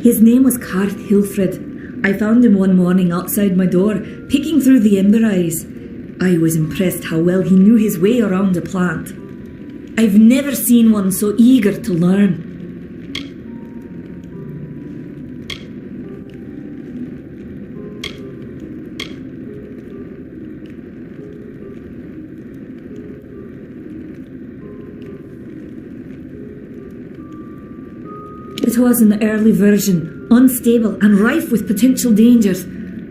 His name was Carth Hilfred. I found him one morning outside my door, picking through the emberize. I was impressed how well he knew his way around a plant. I've never seen one so eager to learn. It was an early version, unstable and rife with potential dangers.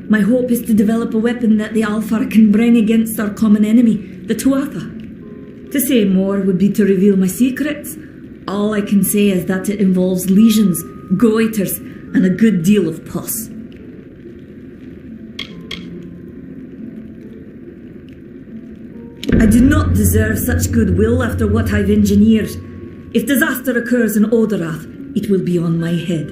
My hope is to develop a weapon that the Alfar can bring against our common enemy, the Tuatha. To say more would be to reveal my secrets. All I can say is that it involves lesions, goiters, and a good deal of pus. I do not deserve such goodwill after what I've engineered. If disaster occurs in Odorath, it will be on my head.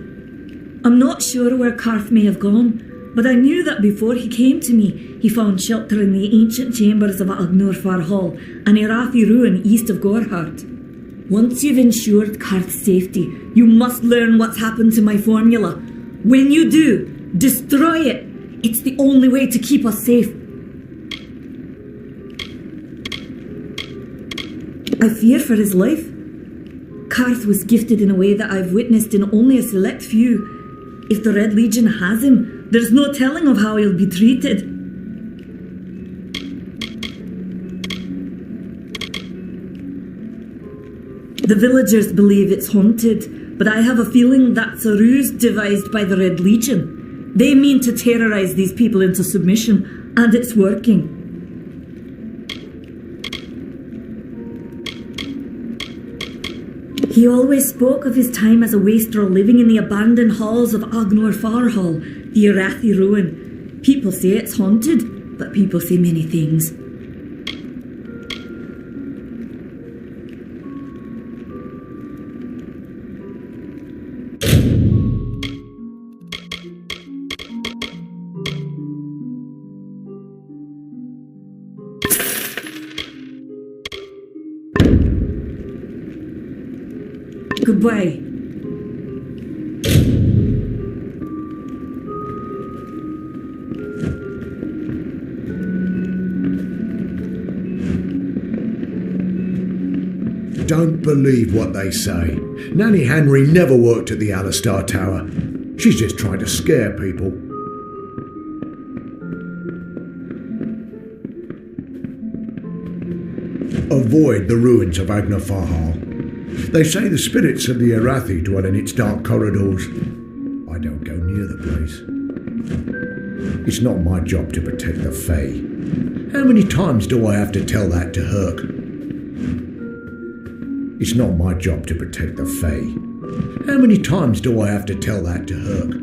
I'm not sure where Carth may have gone, but I knew that before he came to me, he found shelter in the ancient chambers of Agnor Farhall, an Erathi ruin east of Gorhart. Once you've ensured Carth's safety, you must learn what's happened to my formula. When you do, destroy it. It's the only way to keep us safe. I fear for his life. Carth was gifted in a way that I've witnessed in only a select few. If the Red Legion has him, there's no telling of how he'll be treated. The villagers believe it's haunted, but I have a feeling that's a ruse devised by the Red Legion. They mean to terrorize these people into submission, and it's working. He always spoke of his time as a wastrel living in the abandoned halls of Agnor Farhall, the Erathi ruin. People say it's haunted, but people say many things. Goodbye. Don't believe what they say. Nanny Henry never worked at the Alistar Tower. She's just trying to scare people. Avoid the ruins of Agnor Farhall. They say the spirits of the Erathi dwell in its dark corridors. I don't go near the place. It's not my job to protect the Fae. How many times do I have to tell that to Herc? It's not my job to protect the Fae. How many times do I have to tell that to Herc?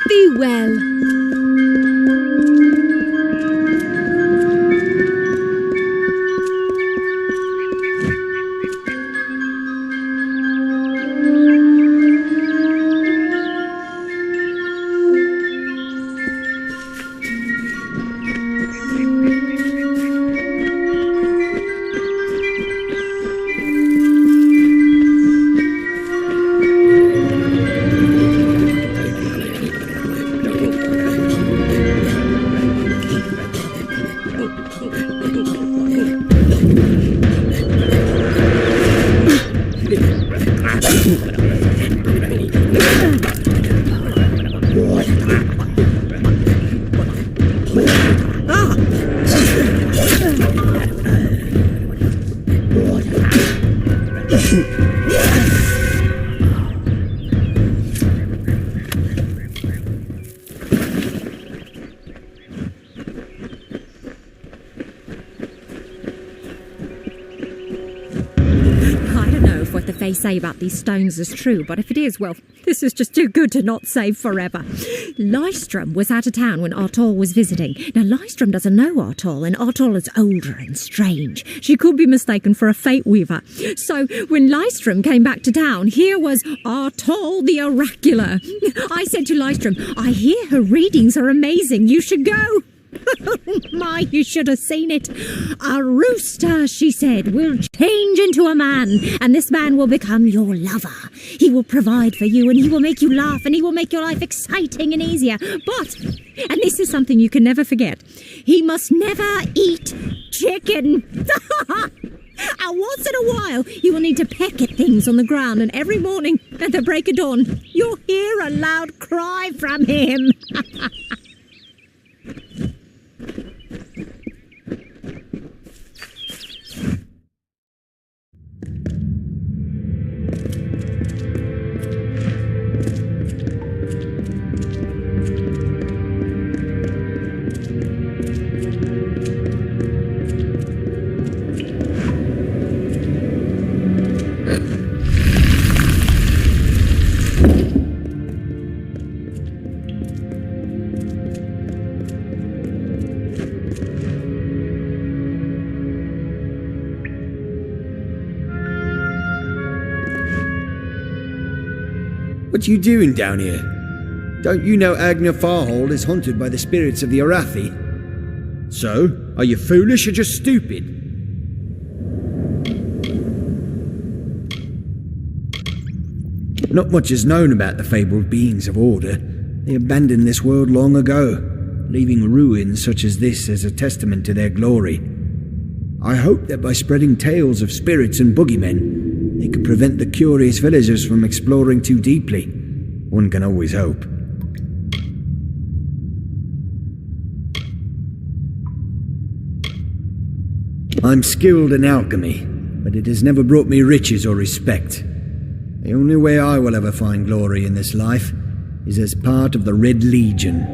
Be well. the Fae say about these stones is true, but if it is, well, this is just too good to not save forever. Lystrom was out of town when Artol was visiting. Now, Lystrom doesn't know Artol, and Artol is older and strange. She could be mistaken for a fate weaver. So, when Lystrom came back to town, here was Artol the Oracular. I said to Lystrom, I hear her readings are amazing. You should go. My, you should have seen it. A rooster, she said, will change into a man, and this man will become your lover. He will provide for you, and he will make you laugh, and he will make your life exciting and easier. But, and this is something you can never forget, he must never eat chicken. And once in a while, you will need to peck at things on the ground, and every morning at the break of dawn, you'll hear a loud cry from him. What you doing down here? Don't you know Agnafar is haunted by the spirits of the Arathi? So, are you foolish or just stupid? Not much is known about the fabled beings of Order. They abandoned this world long ago, leaving ruins such as this as a testament to their glory. I hope that by spreading tales of spirits and boogeymen, they could prevent the curious villagers from exploring too deeply. One can always hope. I'm skilled in alchemy, but it has never brought me riches or respect. The only way I will ever find glory in this life is as part of the Red Legion.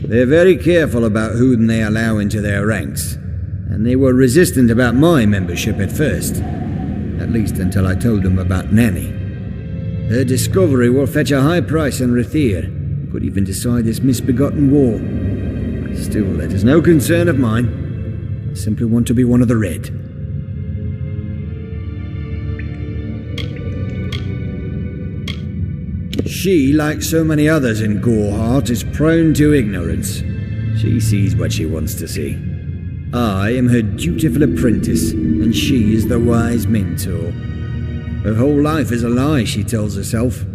They're very careful about whom they allow into their ranks, and they were resistant about my membership at first, at least until I told them about Nanny. Her discovery will fetch a high price on Rathir, could even decide this misbegotten war. Still, that is no concern of mine. I simply want to be one of the Red. She, like so many others in Goreheart, is prone to ignorance. She sees what she wants to see. I am her dutiful apprentice, and she is the wise mentor. Her whole life is a lie, she tells herself.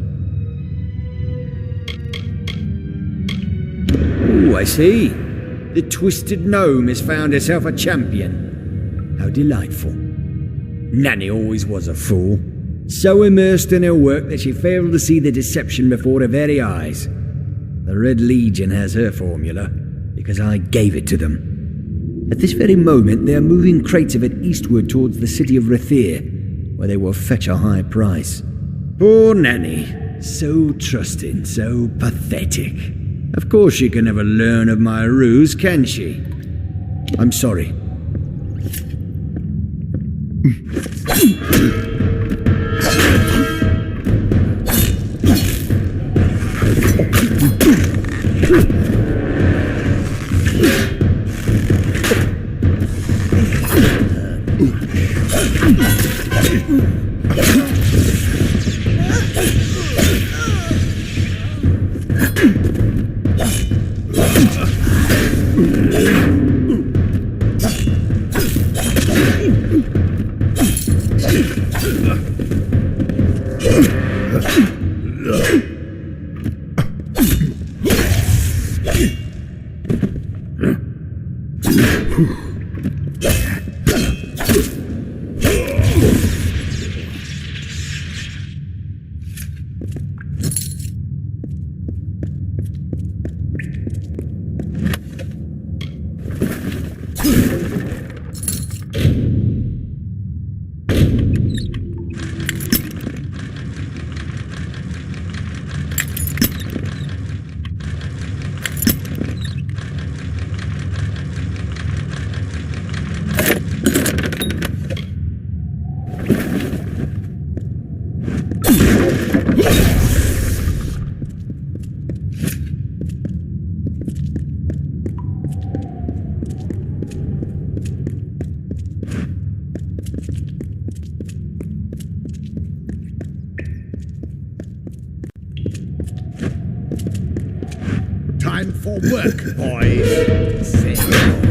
Oh, I see. The twisted gnome has found herself a champion. How delightful. Nanny always was a fool. So immersed in her work that she failed to see the deception before her very eyes. The Red Legion has her formula, because I gave it to them. At this very moment, they are moving crates of it eastward towards the city of Rathir, where they will fetch a high price. Poor Nanny. So trusting, so pathetic. Of course she can never learn of my ruse, can she? I'm sorry. time for work, boys. Say your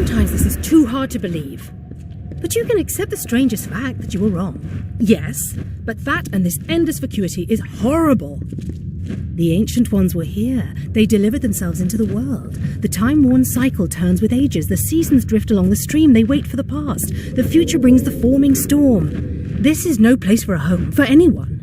Sometimes this is too hard to believe. But you can accept the strangest fact that you were wrong. Yes, but that and this endless vacuity is horrible. The Ancient Ones were here. They delivered themselves into the world. The time-worn cycle turns with ages. The seasons drift along the stream. They wait for the past. The future brings the forming storm. This is no place for a home, for anyone.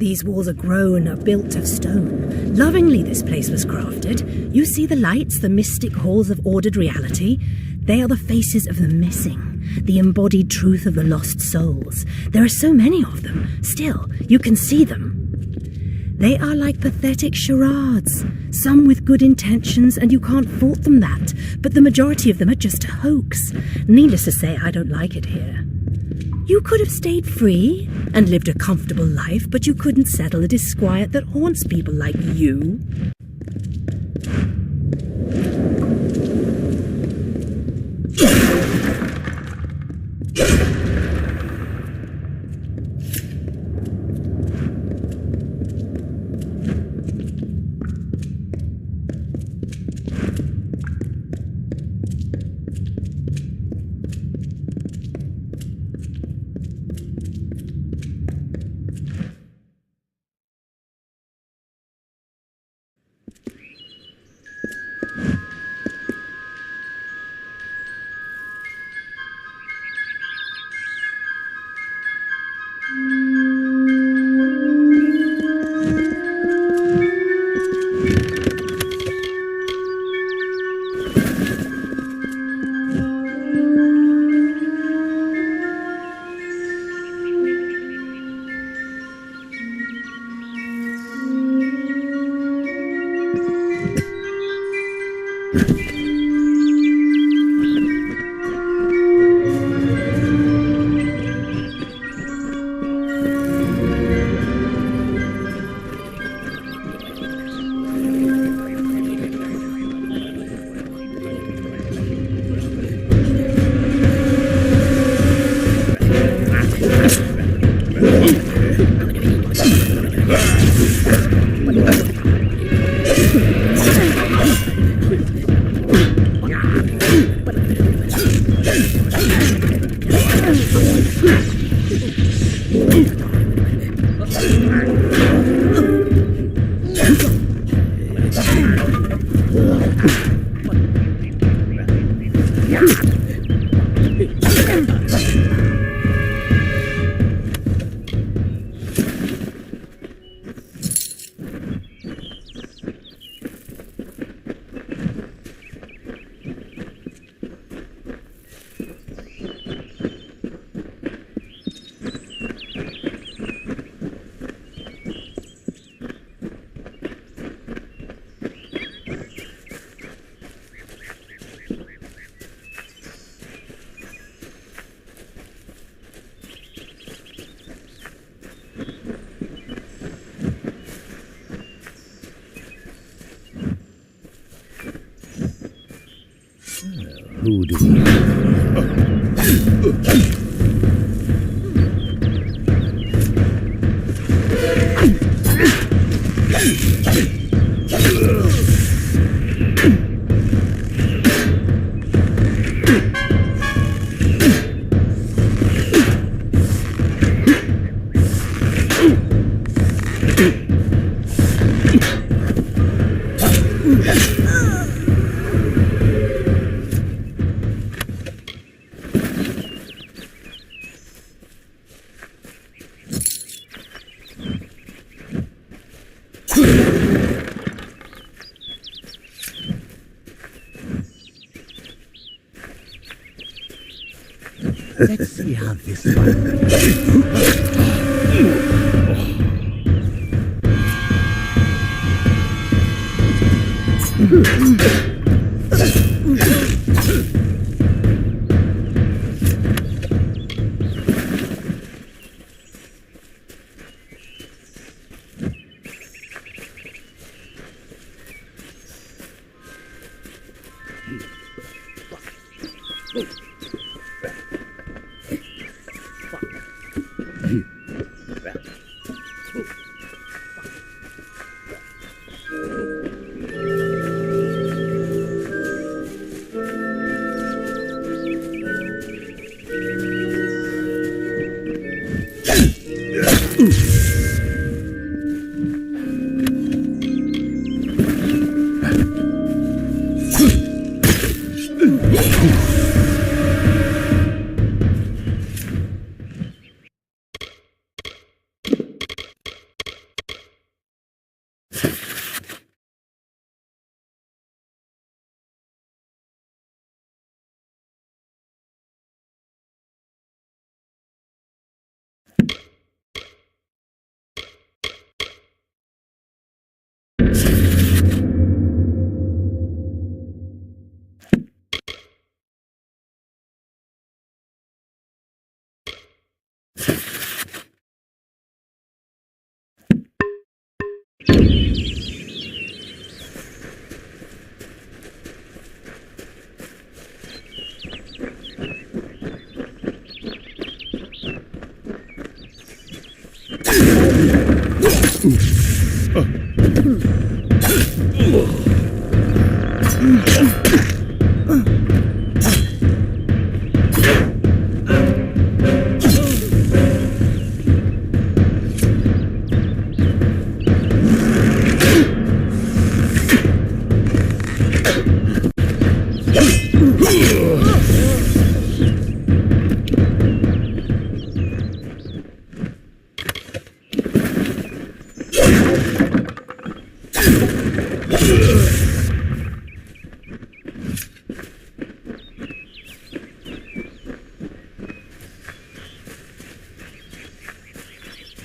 These walls are grown, are built of stone. Lovingly this place was crafted. You see the lights, the mystic halls of ordered reality? They are the faces of the missing, the embodied truth of the lost souls. There are so many of them. Still, you can see them. They are like pathetic charades, some with good intentions, and you can't fault them that, but the majority of them are just a hoax. Needless to say, I don't like it here. You could have stayed free and lived a comfortable life, but you couldn't settle a disquiet that haunts people like you. Who do we... Let's see how this one.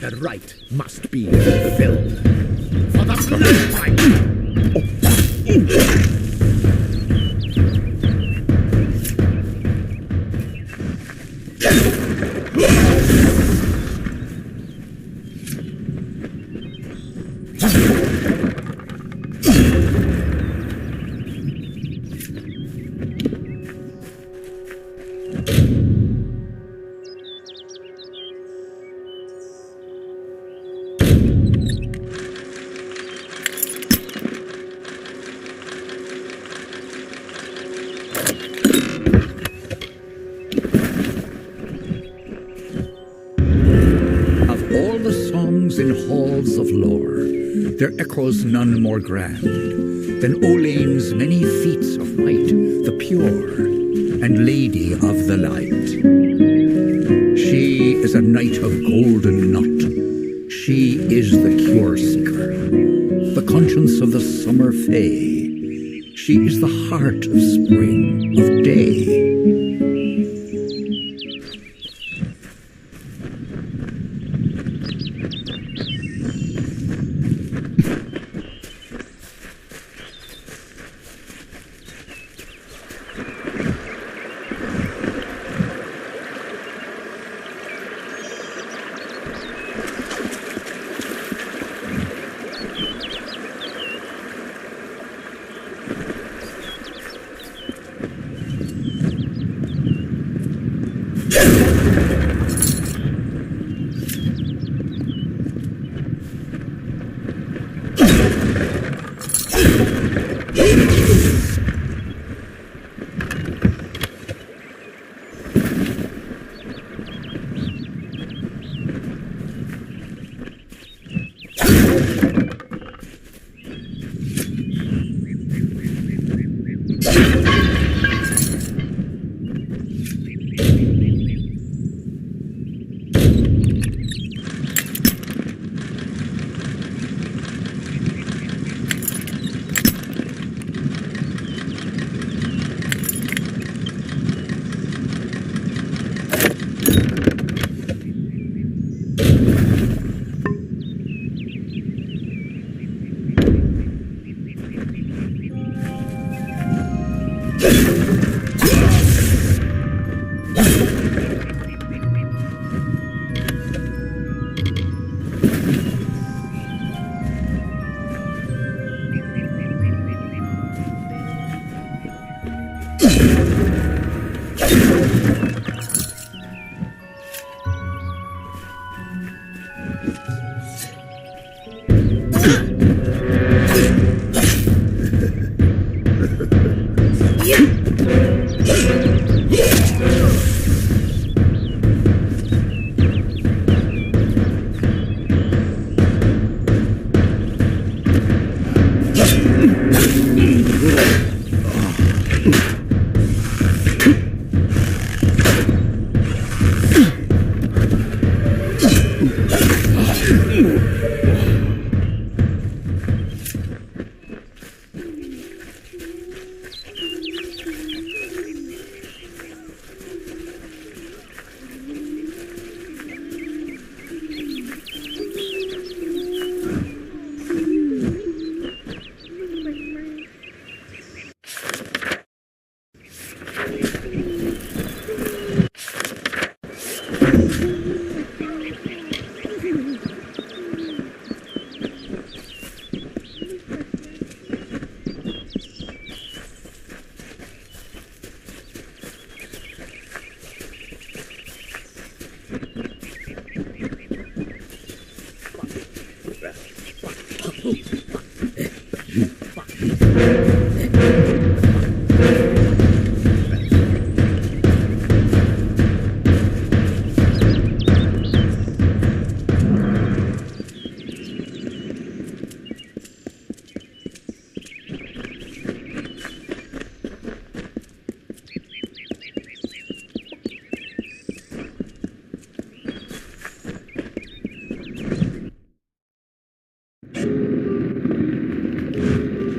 The rite must be fulfilled. For the blood rite! In halls of lore, there echoes none more grand than Olane's many feats of might, the pure and lady of the light. She is a knight of golden knot. She is the cure seeker, the conscience of the summer fae. She is the heart of spring, of day.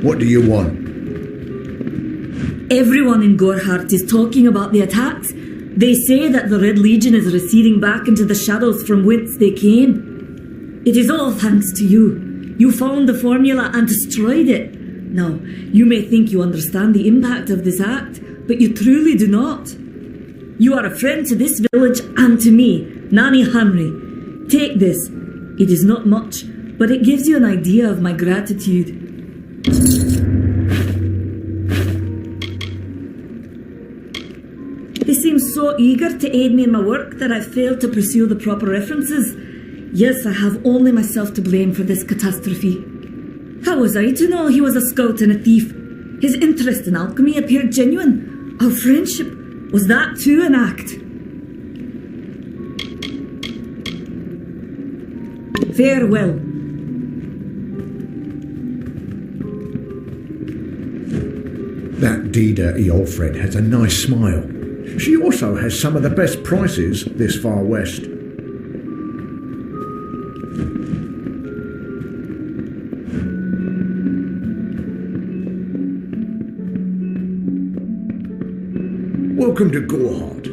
What do you want? Everyone in Gorhart is talking about the attacks. They say that the Red Legion is receding back into the shadows from whence they came. It is all thanks to you. You found the formula and destroyed it. Now, you may think you understand the impact of this act, but you truly do not. You are a friend to this village and to me, Nanny Henry. Take this. It is not much, but it gives you an idea of my gratitude. They seem so eager to aid me in my work that I failed to pursue the proper references. Yes, I have only myself to blame for this catastrophe. How was I to know he was a scout and a thief? His interest in alchemy appeared genuine. Our friendship, was that too an act? Farewell. That Dida Eolfred has a nice smile. She also has some of the best prices this far west. Welcome to Gorhart.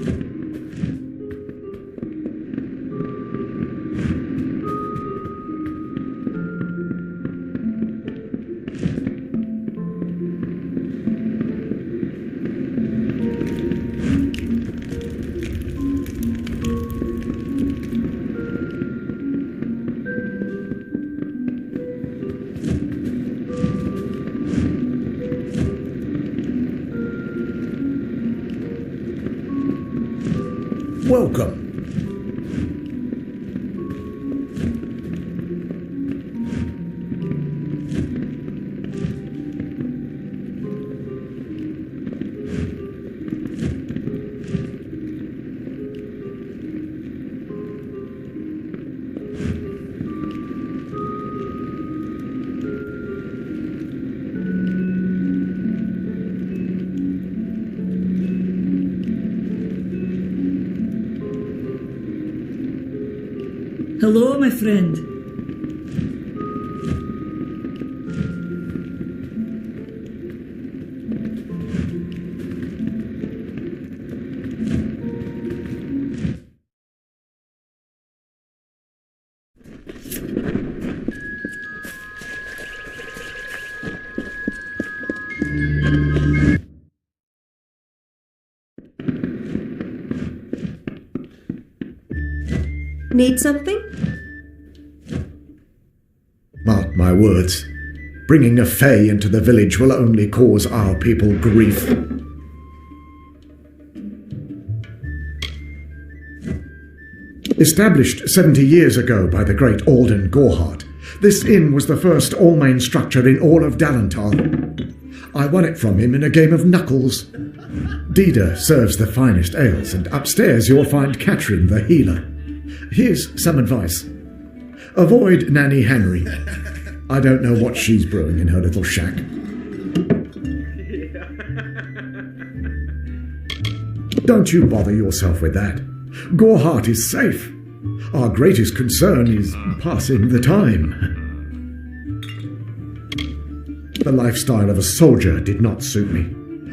Welcome. Hello, my friend. Need something? Mark my words. Bringing a Fae into the village will only cause our people grief. Established 70 years ago by the great Alden Gorhart, this inn was the first all-main structure in all of Dallental. I won it from him in a game of knuckles. Dida serves the finest ales, and upstairs you'll find Catherine the healer. Here's some advice. Avoid Nanny Henry. I don't know what she's brewing in her little shack. Don't you bother yourself with that. Gorhart is safe. Our greatest concern is passing the time. The lifestyle of a soldier did not suit me.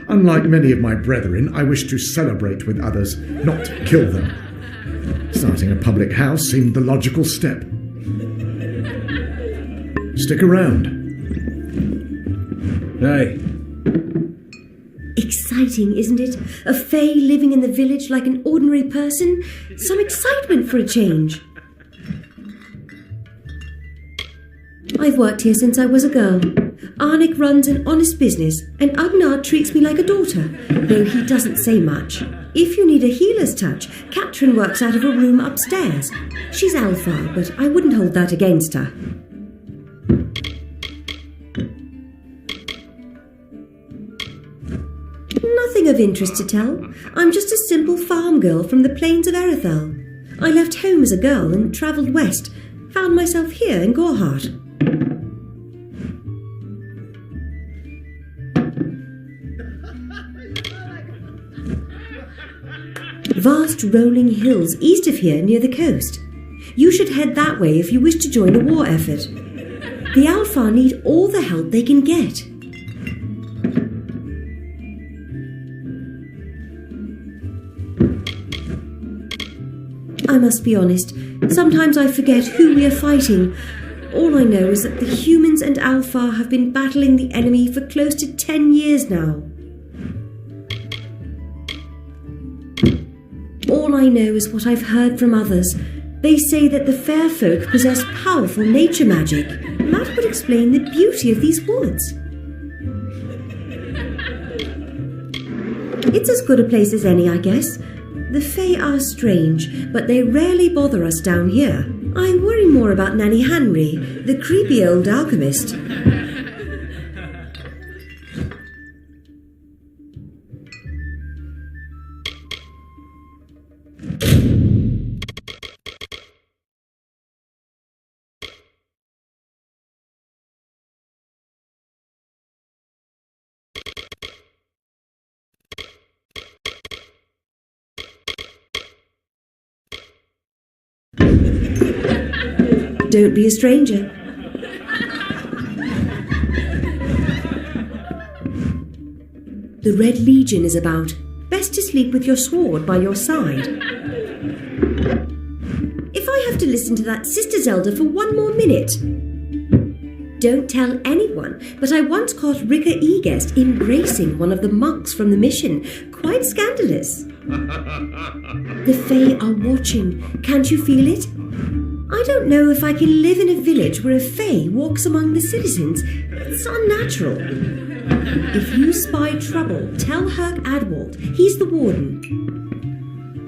Unlike many of my brethren, I wished to celebrate with others, not kill them. Starting a public house seemed the logical step. Stick around. Hey. Exciting, isn't it? A fae living in the village like an ordinary person. Some excitement for a change. I've worked here since I was a girl. Arnick runs an honest business, and Agnar treats me like a daughter, though he doesn't say much. If you need a healer's touch, Katrin works out of a room upstairs. She's Alpha, but I wouldn't hold that against her. Nothing of interest to tell. I'm just a simple farm girl from the plains of Erethel. I left home as a girl and travelled west. Found myself here in Gorhart. Vast rolling hills east of here near the coast. You should head that way if you wish to join a war effort. The Alpha need all the help they can get. I must be honest, sometimes I forget who we are fighting. All I know is that the humans and Alpha have been battling the enemy for close to 10 years now. All I know is what I've heard from others. They say that the fair folk possess powerful nature magic, and that would explain the beauty of these woods. It's as good a place as any, I guess. The Fae are strange, but they rarely bother us down here. I worry more about Nanny Henry, the creepy old alchemist. Don't be a stranger. The Red Legion is about. Best to sleep with your sword by your side. If I have to listen to that Sister Zelda for one more minute. Don't tell anyone, but I once caught Rika Egest embracing one of the monks from the mission. Quite scandalous. The Fae are watching. Can't you feel it? I don't know if I can live in a village where a Fae walks among the citizens. It's unnatural. If you spy trouble, tell Herc Adwald. He's the warden.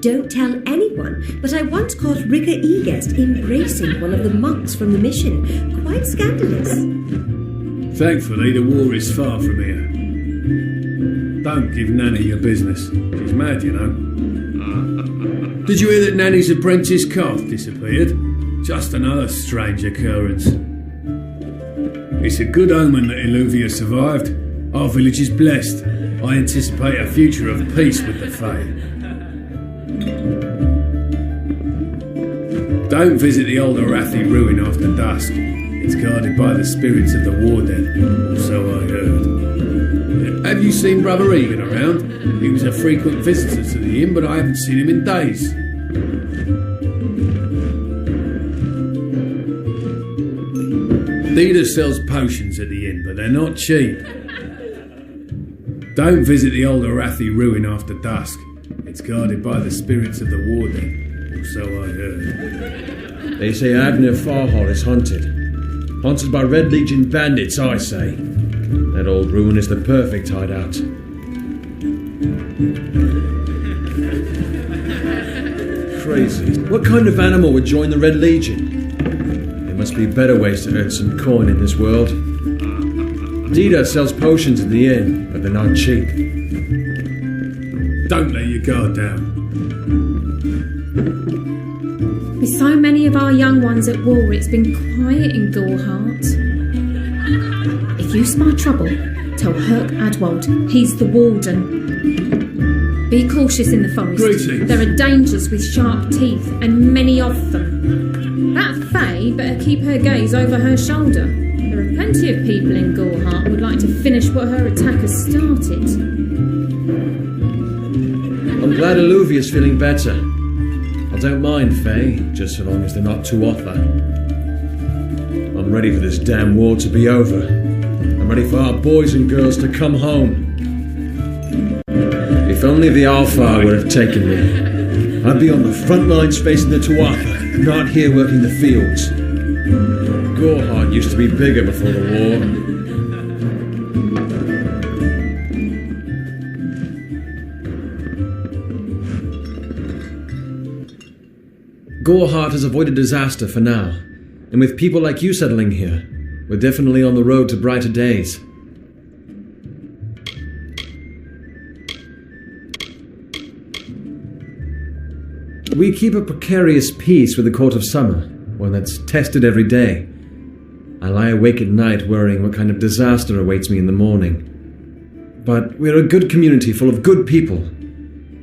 Don't tell anyone, but I once caught Rika Egest embracing one of the monks from the mission. Quite scandalous. Thankfully, the war is far from here. Don't give Nanny your business. She's mad, you know. Did you hear that Nanny's apprentice Karth disappeared? Just another strange occurrence. It's a good omen that Illuvia survived. Our village is blessed. I anticipate a future of peace with the Fae. Don't visit the old Arathi ruin after dusk. It's guarded by the spirits of the war dead, or so I heard. Have you seen Brother Egan around? He was a frequent visitor to the inn, but I haven't seen him in days. Dida sells potions at the inn, but they're not cheap. Don't visit the old Arathi ruin after dusk. It's guarded by the spirits of the war dead, or so I heard. They say Agner Farhall is haunted. Haunted by Red Legion bandits, I say. That old ruin is the perfect hideout. crazy. What kind of animal would join the Red Legion? There must be better ways to earn some coin in this world. Dida sells potions in the inn, but they're not cheap. Don't let your guard down. With so many of our young ones at war, it's been quiet in Gorehart. If you spy trouble, tell Herc Adwold. He's the warden. Be cautious in the forest. Greetings. There are dangers with sharp teeth, and many of them. That Fae better keep her gaze over her shoulder. There are plenty of people in Gorehart who would like to finish what her attackers started. I'm glad Alluvia's feeling better. I don't mind, Faye, just so long as they're not too offer. I'm ready for this damn war to be over. I'm ready for our boys and girls to come home. If only the Alpha would have taken me. I'd be on the front lines facing the Tuatha, not here working the fields. Gorehart used to be bigger before the war. Gorehart has avoided disaster for now, and with people like you settling here, we're definitely on the road to brighter days. We keep a precarious peace with the Court of Summer, one that's tested every day. I lie awake at night worrying what kind of disaster awaits me in the morning. But we're a good community full of good people.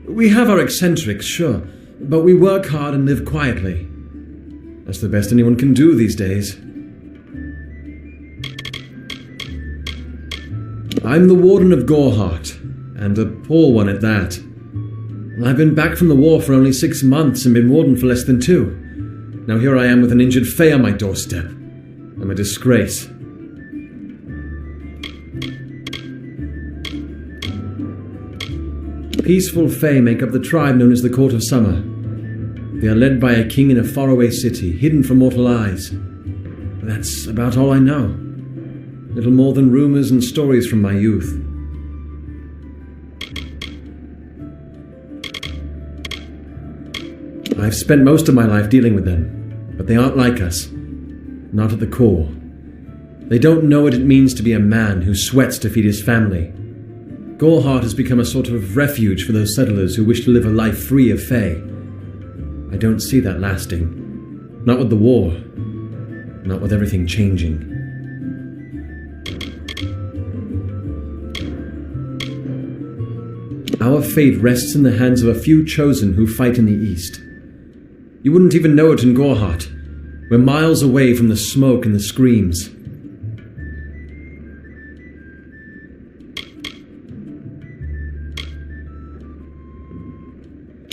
We have our eccentrics, sure, but we work hard and live quietly. That's the best anyone can do these days. I'm the Warden of Gorehart, and a poor one at that. I've been back from the war for only 6 months and been Warden for less than 2. Now here I am with an injured Fae on my doorstep. I'm a disgrace. Peaceful Fae make up the tribe known as the Court of Summer. They are led by a king in a faraway city, hidden from mortal eyes. But that's about all I know. Little more than rumours and stories from my youth. I've spent most of my life dealing with them, but they aren't like us. Not at the core. They don't know what it means to be a man who sweats to feed his family. Gorehart has become a sort of refuge for those settlers who wish to live a life free of Fae. I don't see that lasting. Not with the war. Not with everything changing. Our fate rests in the hands of a few chosen who fight in the east. You wouldn't even know it in Gorehart. We're miles away from the smoke and the screams.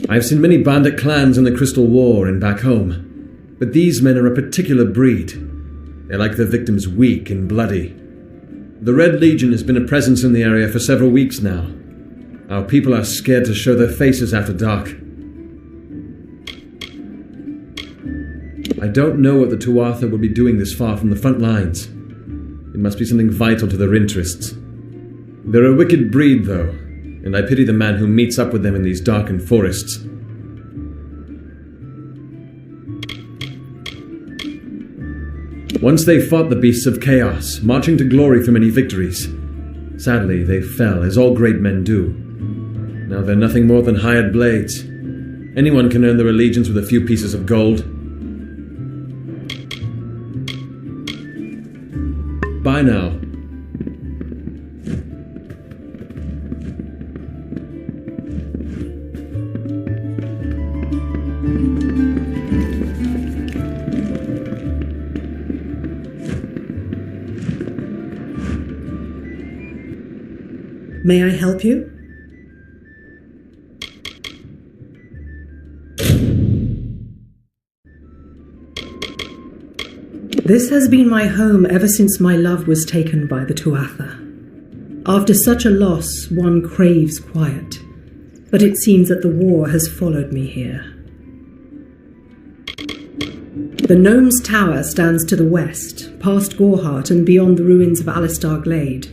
I've seen many bandit clans in the Crystal War and back home, but these men are a particular breed. They like their victims weak and bloody. The Red Legion has been a presence in the area for several weeks now. Our people are scared to show their faces after dark. I don't know what the Tuatha will be doing this far from the front lines. It must be something vital to their interests. They're a wicked breed, though, and I pity the man who meets up with them in these darkened forests. Once they fought the beasts of chaos, marching to glory through many victories. Sadly, they fell, as all great men do. Now they're nothing more than hired blades. Anyone can earn their allegiance with a few pieces of gold. Bye now. May I help you? This has been my home ever since my love was taken by the Tuatha. After such a loss, one craves quiet, but it seems that the war has followed me here. The Gnome's Tower stands to the west, past Gorehart and beyond the ruins of Alistar Glade.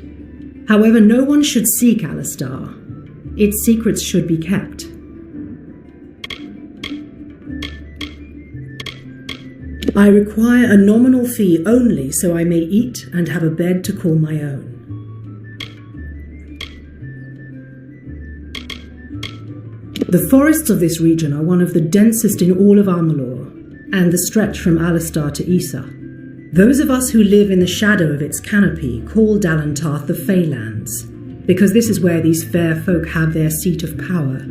However, no one should seek Alistar. Its secrets should be kept. I require a nominal fee only so I may eat and have a bed to call my own. The forests of this region are one of the densest in all of Amalur, and the stretch from Alistar to Issa. Those of us who live in the shadow of its canopy call Dalantarth the Feylands, because this is where these fair folk have their seat of power.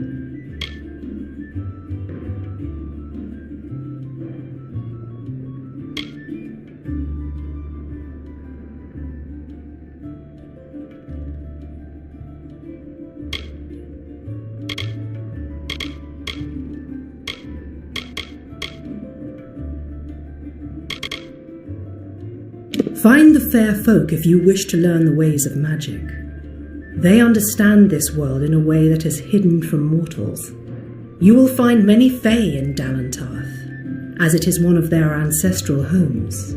Find the fair folk if you wish to learn the ways of magic. They understand this world in a way that is hidden from mortals. You will find many Fey in Dalantarth, as it is one of their ancestral homes.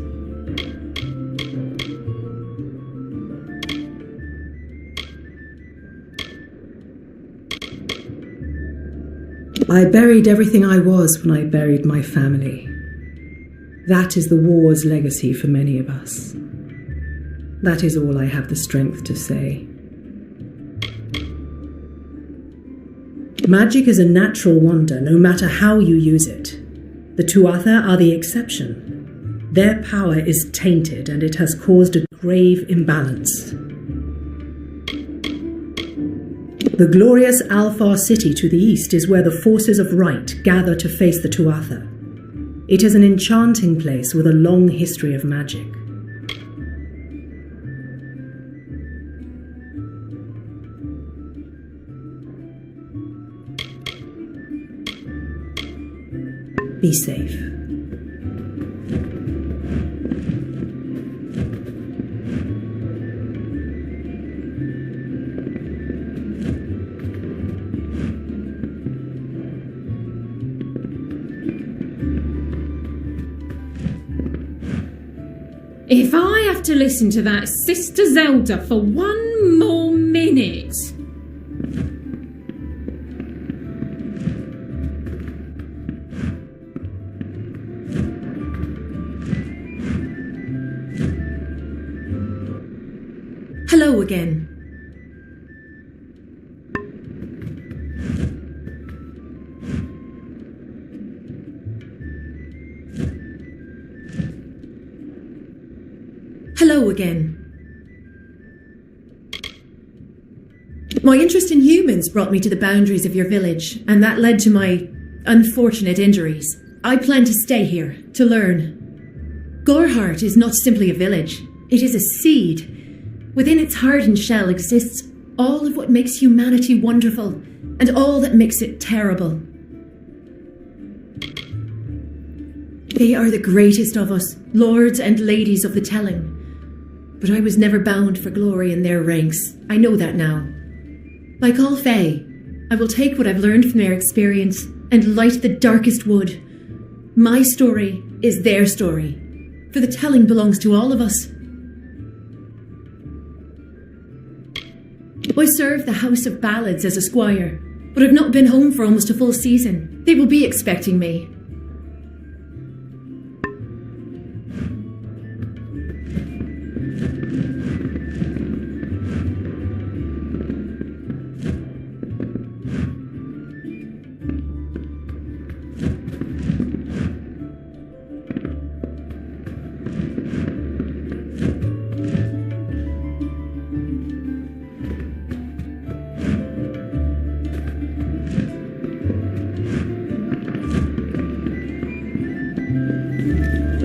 I buried everything I was when I buried my family. That is the war's legacy for many of us. That is all I have the strength to say. Magic is a natural wonder, no matter how you use it. The Tuatha are the exception. Their power is tainted, and it has caused a grave imbalance. The glorious Alfar city to the east is where the forces of right gather to face the Tuatha. It is an enchanting place with a long history of magic. Be safe. If I have to listen to that Sister Zelda for one more minute... Hello again. Hello again. My interest in humans brought me to the boundaries of your village, and that led to my unfortunate injuries. I plan to stay here, to learn. Gorhart is not simply a village, it is a seed. Within its hardened shell exists all of what makes humanity wonderful, and all that makes it terrible. They are the greatest of us, lords and ladies of the telling. But I was never bound for glory in their ranks. I know that now. Like all Fae, I will take what I've learned from their experience and light the darkest wood. My story is their story, for the telling belongs to all of us. I serve the House of Ballads as a squire, but I've not been home for almost a full season. They will be expecting me.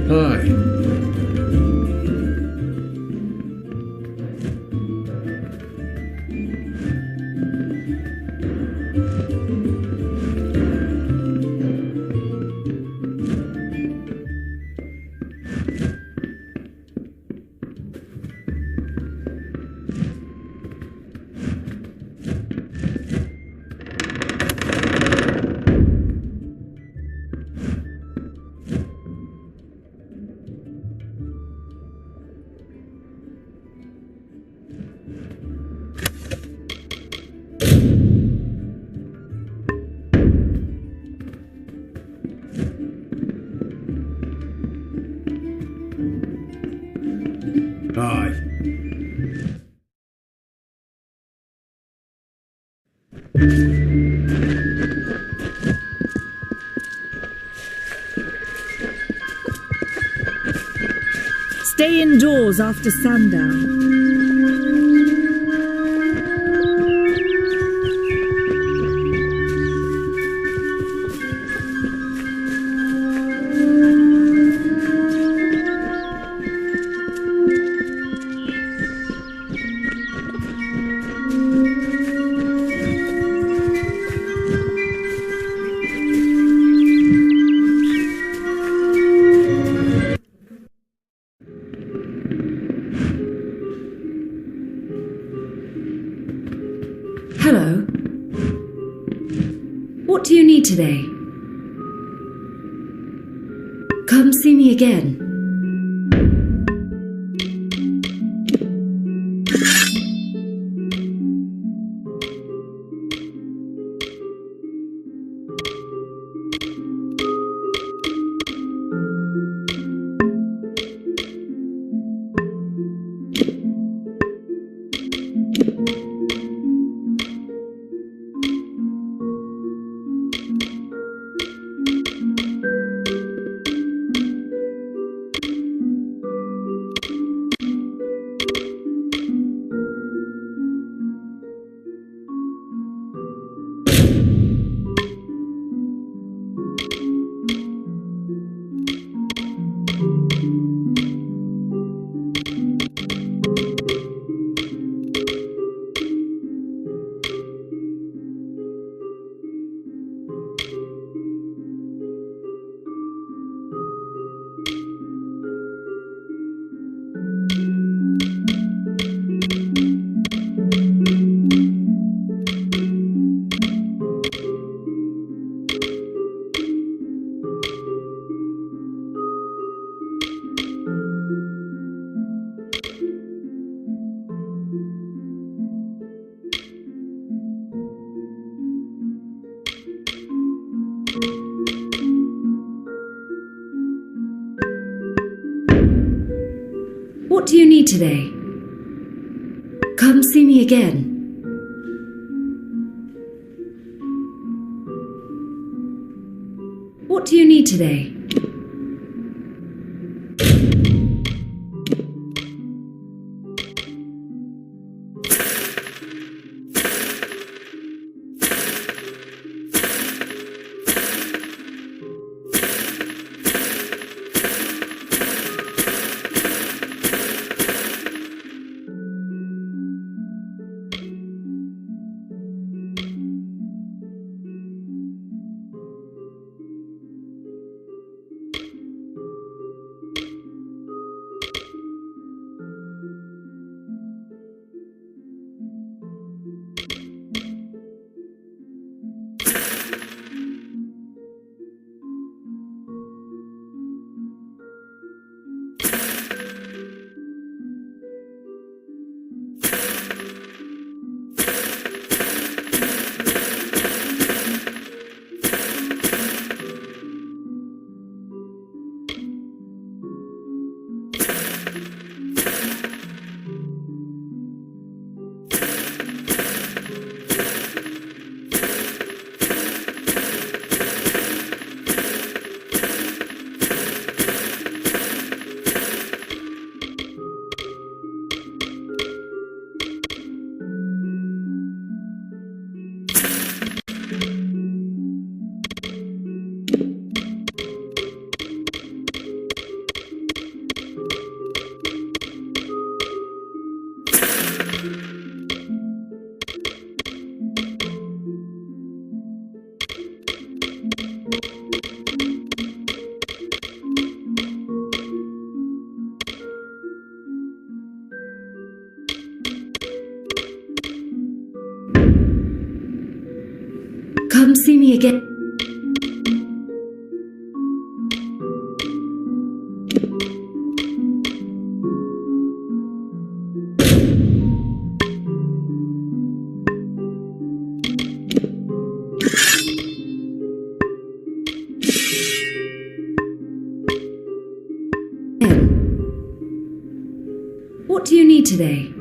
Hi. Stay indoors after sundown. Hello. What do you need today? Come see me again. What do you need today? Come see me again. What do you need today? Come see me again. What do you need today?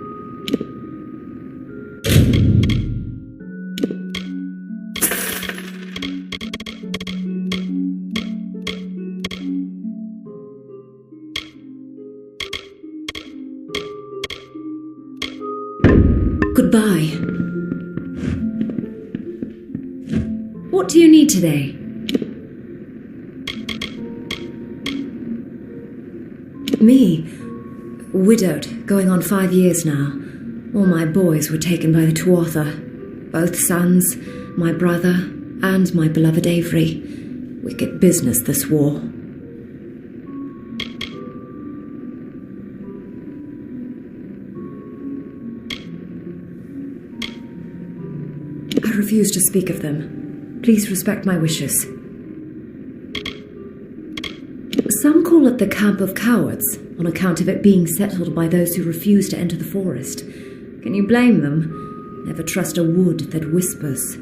Goodbye. What do you need today? Me? Widowed, going on 5 years now. All my boys were taken by the Tuatha. Both sons, my brother, and my beloved Avery. Wicked business, this war. I refuse to speak of them. Please respect my wishes. Some call it the Camp of Cowards, on account of it being settled by those who refuse to enter the forest. Can you blame them? Never trust a wood that whispers.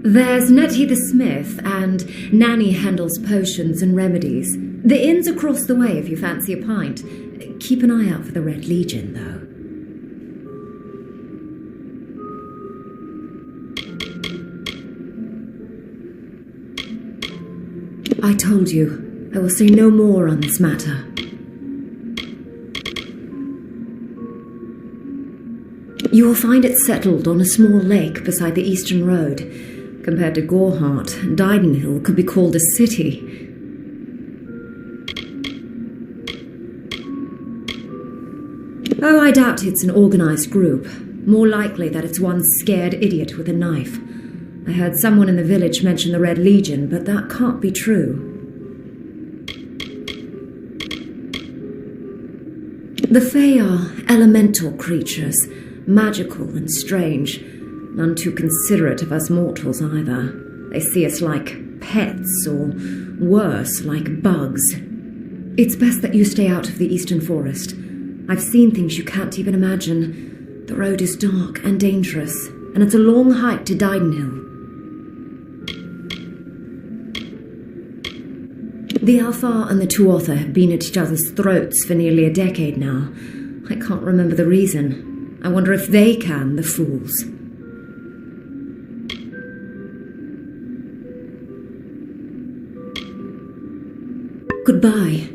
There's Nettie the Smith, and Nanny handles potions and remedies. The inn's across the way if you fancy a pint. Keep an eye out for the Red Legion, though. I told you, I will say no more on this matter. You will find it settled on a small lake beside the eastern road. Compared to Gorhart, Didenhill could be called a city. Oh, I doubt it's an organised group. More likely that it's one scared idiot with a knife. I heard someone in the village mention the Red Legion, but that can't be true. The Fae are elemental creatures, magical and strange. None too considerate of us mortals either. They see us like pets, or worse, like bugs. It's best that you stay out of the eastern forest. I've seen things you can't even imagine. The road is dark and dangerous, and it's a long hike to Didenhill. The Alfar and the Tuatha have been at each other's throats for nearly a decade now. I can't remember the reason. I wonder if they can, the fools. Goodbye.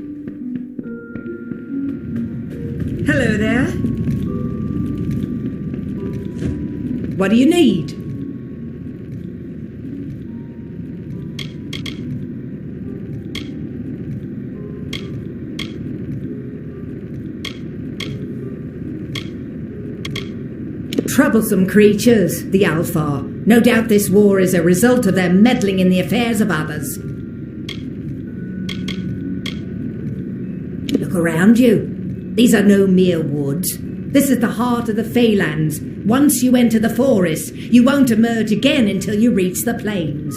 Hello there. What do you need? Troublesome creatures, the Alfar. No doubt this war is a result of their meddling in the affairs of others. Look around you. These are no mere woods. This is the heart of the Feylands. Once you enter the forest, you won't emerge again until you reach the plains.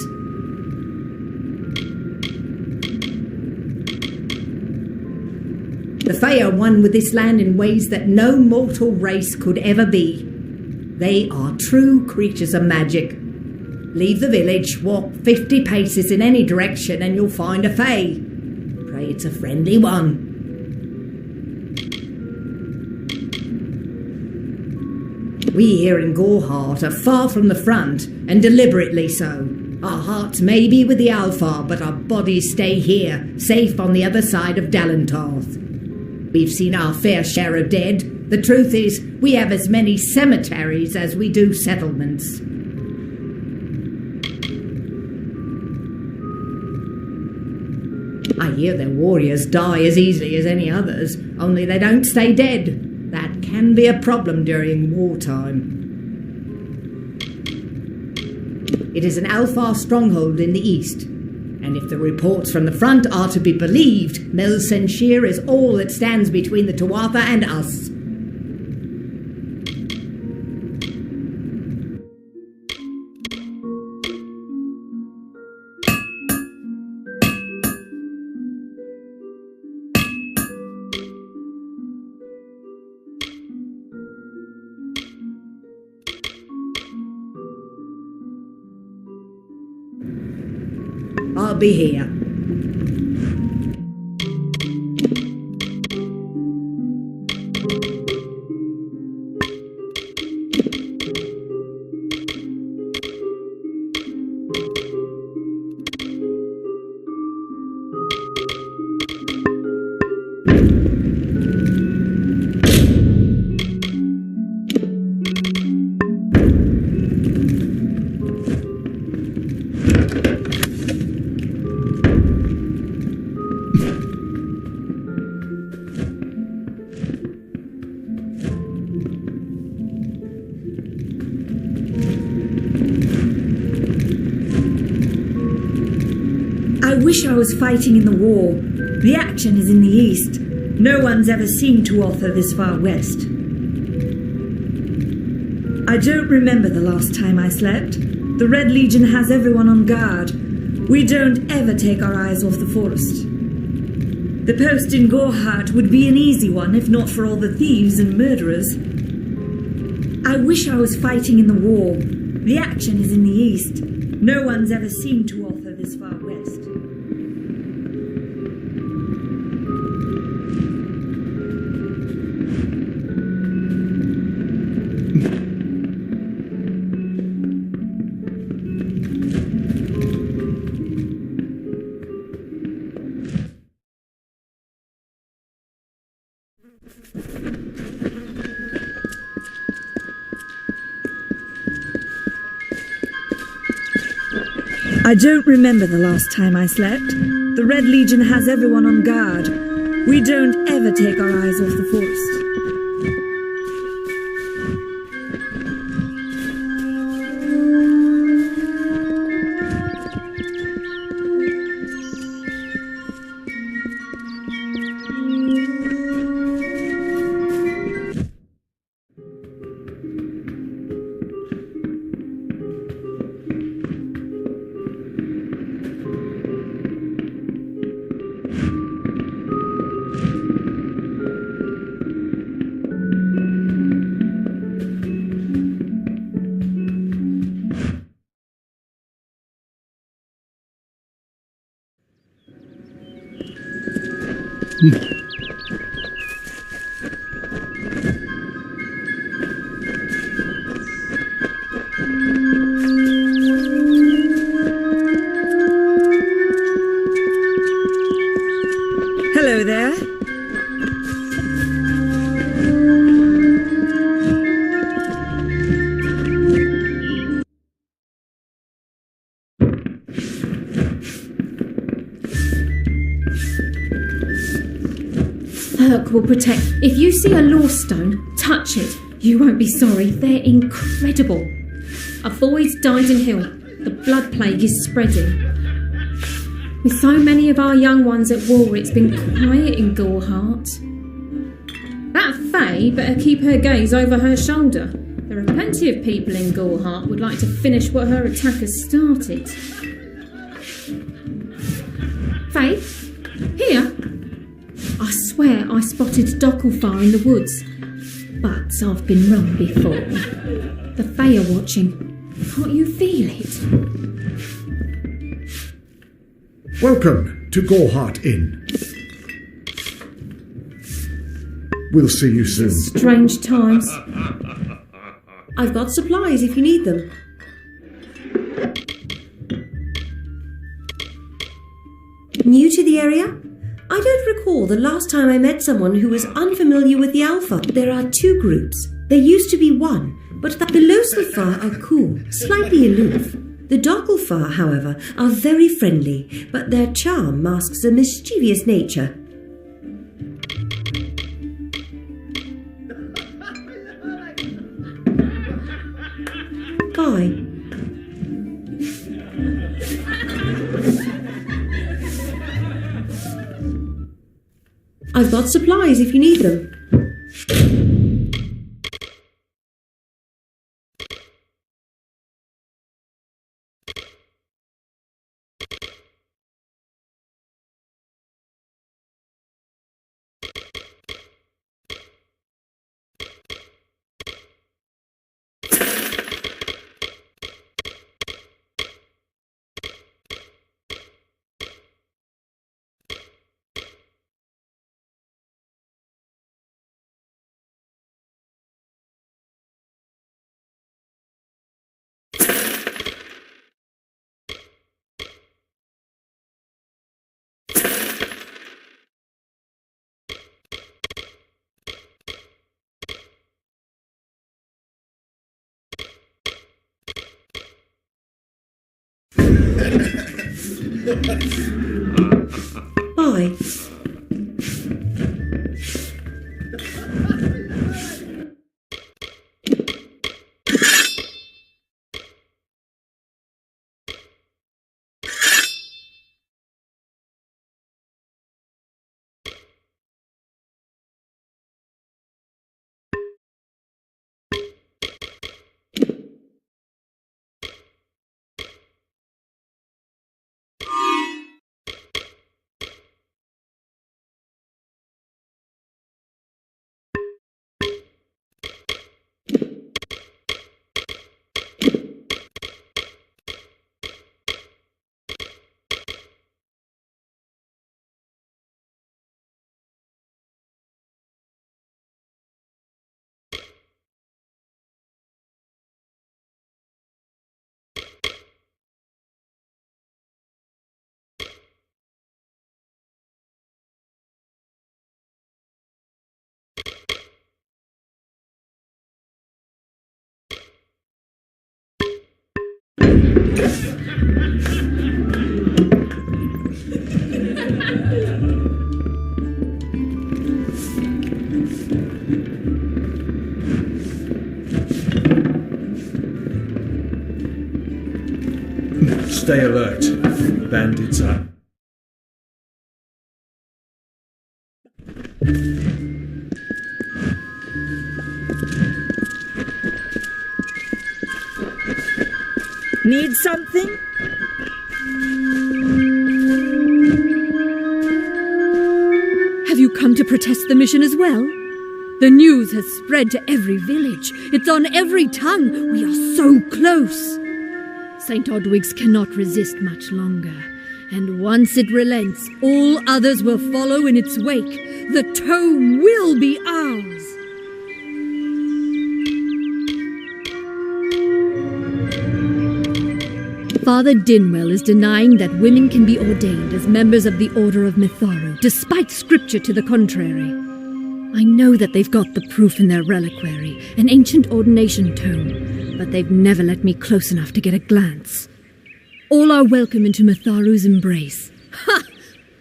The Fae are one with this land in ways that no mortal race could ever be. They are true creatures of magic. Leave the village, walk 50 paces in any direction, and you'll find a Fae. Pray it's a friendly one. We here in Gorhart are far from the front, and deliberately so. Our hearts may be with the Alfar, but our bodies stay here, safe on the other side of Dalentarth. We've seen our fair share of dead. The truth is, we have as many cemeteries as we do settlements. I hear their warriors die as easily as any others, only they don't stay dead. That can be a problem during wartime. It is an Alfar stronghold in the east, and if the reports from the front are to be believed, Mel Senshir is all that stands between the Tuatha and us. I'll be here. wish I was fighting in the war. The action is in the east. No one's ever seen Tuatha this far west. I don't remember the last time I slept. The Red Legion has everyone on guard. We don't ever take our eyes off the forest. The post in Gorhart would be an easy one if not for all the thieves and murderers. I wish I was fighting in the war. The action is in the east. No one's ever seen Tuatha this far west. I don't remember the last time I slept. The Red Legion has everyone on guard. We don't ever take our eyes off the forest. Hello there. Herc will protect. If you see a law stone, touch it. You won't be sorry. They're incredible. A boy's died in Hill. The blood plague is spreading. With so many of our young ones at war, it's been quiet in Gorhart. That Faye better keep her gaze over her shoulder. There are plenty of people in Gorhart would like to finish what her attackers started. Faye? Here? I swear I spotted Docklefar in the woods. But I've been wrong before. The Fae are watching. Can't you feel it? Welcome to Gorhart Inn. We'll see you soon. Strange times. I've got supplies if you need them. New to the area? I don't recall the last time I met someone who was unfamiliar with the Alpha. There are two groups. There used to be one, but the Loselfar are cool, slightly aloof. The Docklefar, however, are very friendly, but their charm masks a mischievous nature. Bye. I've got supplies if you need them. Bye. Stay alert. Bandits are... Need something? Have you come to protest the mission as well? The news has spread to every village. It's on every tongue. We are so close. St. Odwig's cannot resist much longer. And once it relents, all others will follow in its wake. The tome will be ours. Father Dinwell is denying that women can be ordained as members of the Order of Mitharu, despite scripture to the contrary. I know that they've got the proof in their reliquary, an ancient ordination tome, but they've never let me close enough to get a glance. All are welcome into Mitharu's embrace. Ha!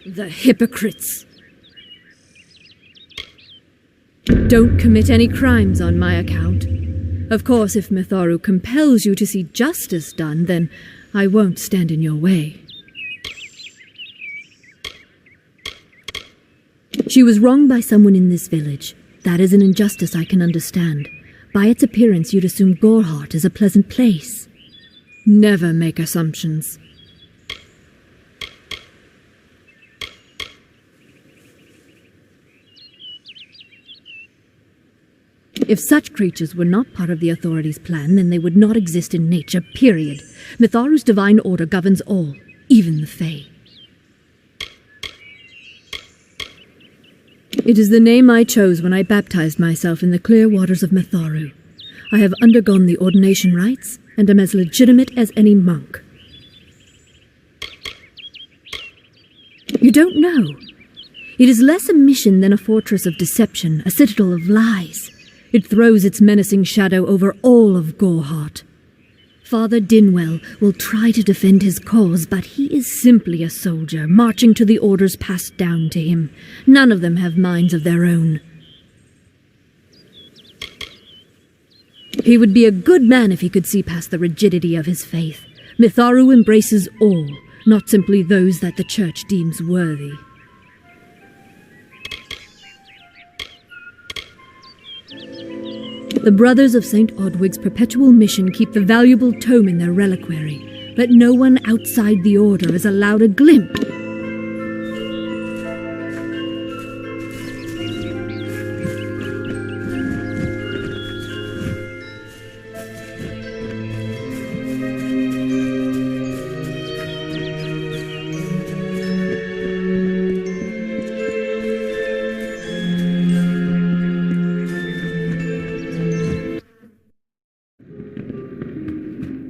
The hypocrites! Don't commit any crimes on my account. Of course, if Mitharu compels you to see justice done, then I won't stand in your way. She was wronged by someone in this village. That is an injustice I can understand. By its appearance, you'd assume Goreheart is a pleasant place. Never make assumptions. If such creatures were not part of the authorities' plan, then they would not exist in nature, period. Mitharu's divine order governs all, even the Fae. It is the name I chose when I baptized myself in the clear waters of Mitharu. I have undergone the ordination rites, and am as legitimate as any monk. You don't know. It is less a mission than a fortress of deception, a citadel of lies. It throws its menacing shadow over all of Goreheart. Father Dinwell will try to defend his cause, but he is simply a soldier, marching to the orders passed down to him. None of them have minds of their own. He would be a good man if he could see past the rigidity of his faith. Mitharu embraces all, not simply those that the Church deems worthy. The Brothers of St. Odwig's perpetual mission keep the valuable tome in their reliquary, but no one outside the order is allowed a glimpse.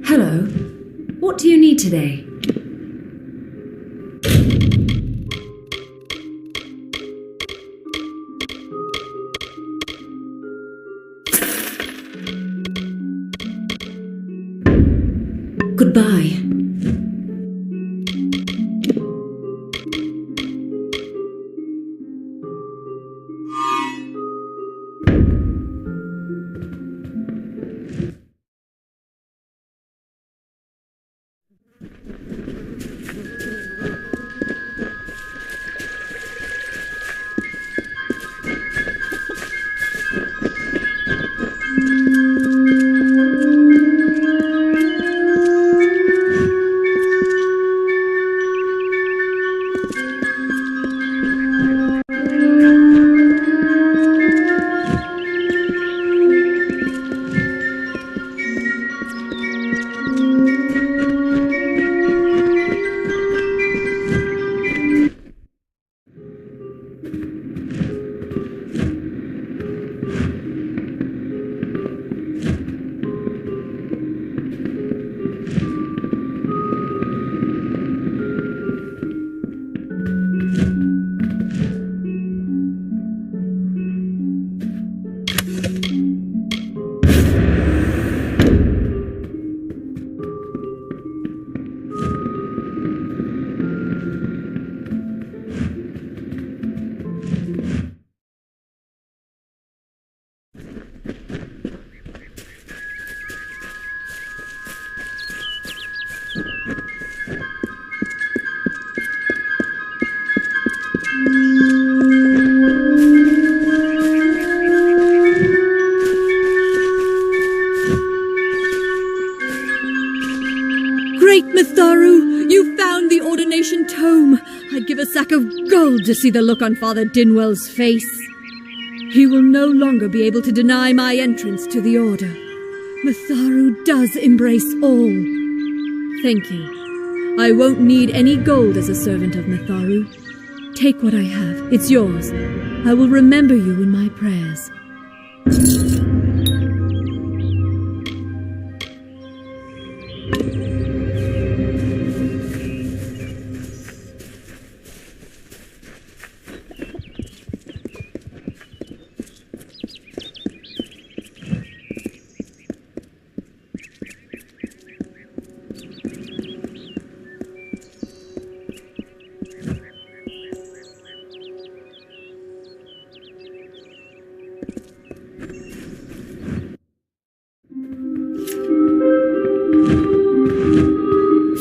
Hello. What do you need today? Goodbye. I'd give a sack of gold to see the look on Father Dinwell's face. He will no longer be able to deny my entrance to the Order. Mitharu does embrace all. Thank you. I won't need any gold as a servant of Mitharu. Take what I have. It's yours. I will remember you in my prayers.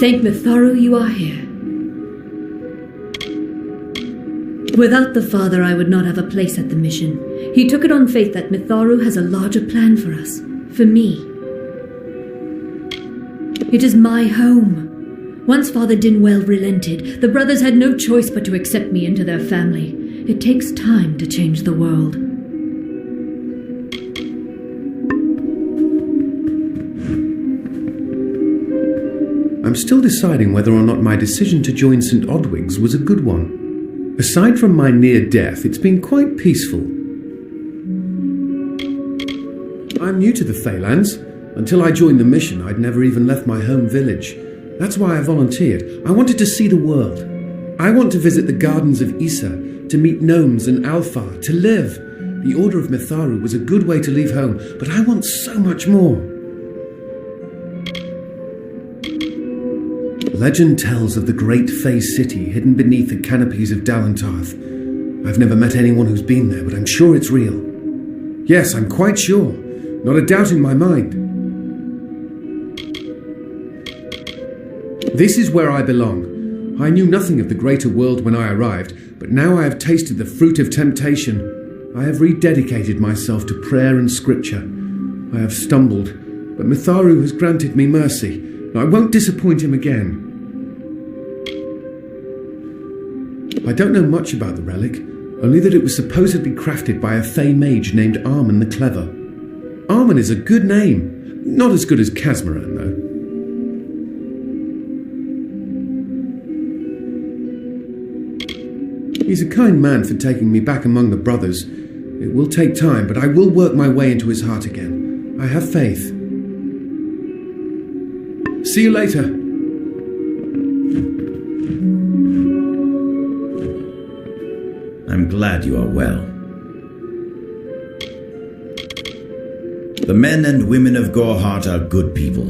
Thank Mitharu you are here. Without the Father, I would not have a place at the mission. He took it on faith that Mitharu has a larger plan for us, for me. It is my home. Once Father Dinwell relented, the brothers had no choice but to accept me into their family. It takes time to change the world. I'm still deciding whether or not my decision to join St. Odwig's was a good one. Aside from my near death, it's been quite peaceful. I'm new to the Feylands. Until I joined the mission, I'd never even left my home village. That's why I volunteered. I wanted to see the world. I want to visit the gardens of Issa, to meet gnomes and Alfar, to live. The Order of Mitharu was a good way to leave home, but I want so much more. Legend tells of the great Fey city hidden beneath the canopies of Dalentarth. I've never met anyone who's been there, but I'm sure it's real. Yes, I'm quite sure. Not a doubt in my mind. This is where I belong. I knew nothing of the greater world when I arrived, but now I have tasted the fruit of temptation. I have rededicated myself to prayer and scripture. I have stumbled, but Mitharu has granted me mercy. I won't disappoint him again. I don't know much about the relic, only that it was supposedly crafted by a Fey mage named Armen the Clever. Armen is a good name, not as good as Casmaran, though. He's a kind man for taking me back among the brothers. It will take time, but I will work my way into his heart again. I have faith. See you later. I'm glad you are well. The men and women of Gorehart are good people,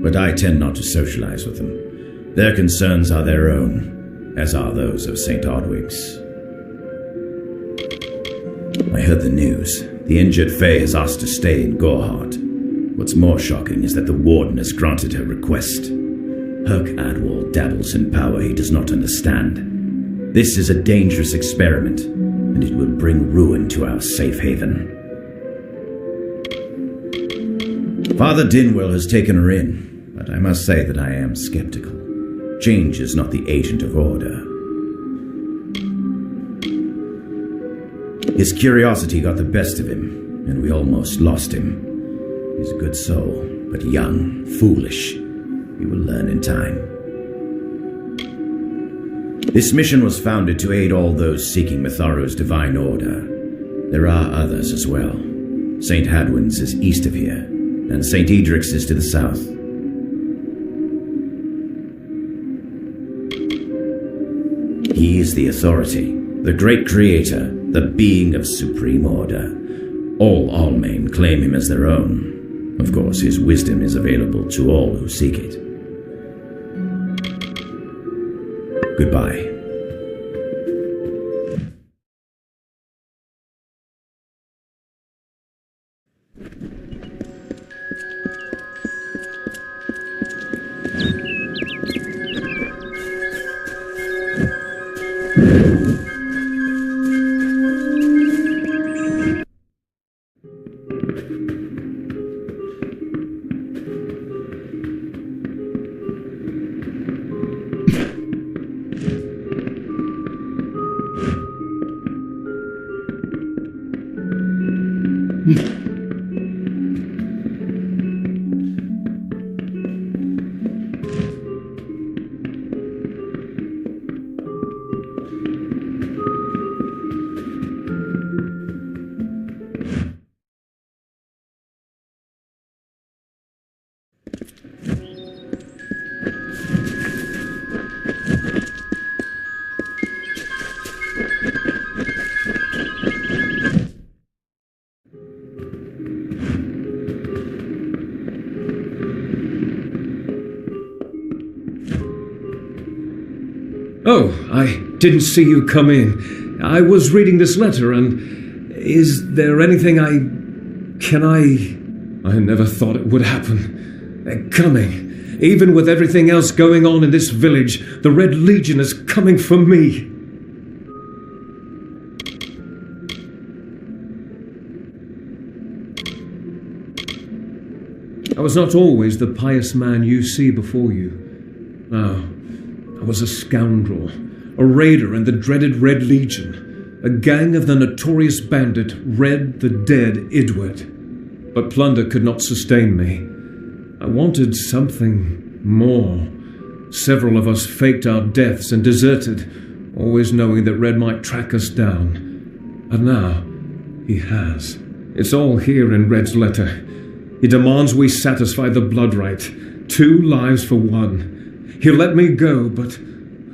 but I tend not to socialize with them. Their concerns are their own, as are those of St. Odwig's. I heard the news. The injured Fae has asked to stay in Gorehart. What's more shocking is that the Warden has granted her request. Herc Adwal dabbles in power he does not understand. This is a dangerous experiment, and it will bring ruin to our safe haven. Father Dinwell has taken her in, but I must say that I am skeptical. Change is not the agent of order. His curiosity got the best of him, and we almost lost him. He's a good soul, but young, foolish. He will learn in time. This mission was founded to aid all those seeking Mitharu's divine order. There are others as well. St. Hadwin's is east of here, and St. Edric's is to the south. He is the authority, the great creator, the being of supreme order. All Almain claim him as their own. Of course, his wisdom is available to all who seek it. Goodbye. Oh, I didn't see you come in. I was reading this letter, and is there anything I never thought it would happen. They're coming. Even with everything else going on in this village, the Red Legion is coming for me. I was not always the pious man you see before you. No. I was a scoundrel, a raider in the dreaded Red Legion, a gang of the notorious bandit Red the Dead Idward. But plunder could not sustain me. I wanted something more. Several of us faked our deaths and deserted, always knowing that Red might track us down. And now, he has. It's all here in Red's letter. He demands we satisfy the blood rite. 2 lives for 1. He'll let me go, but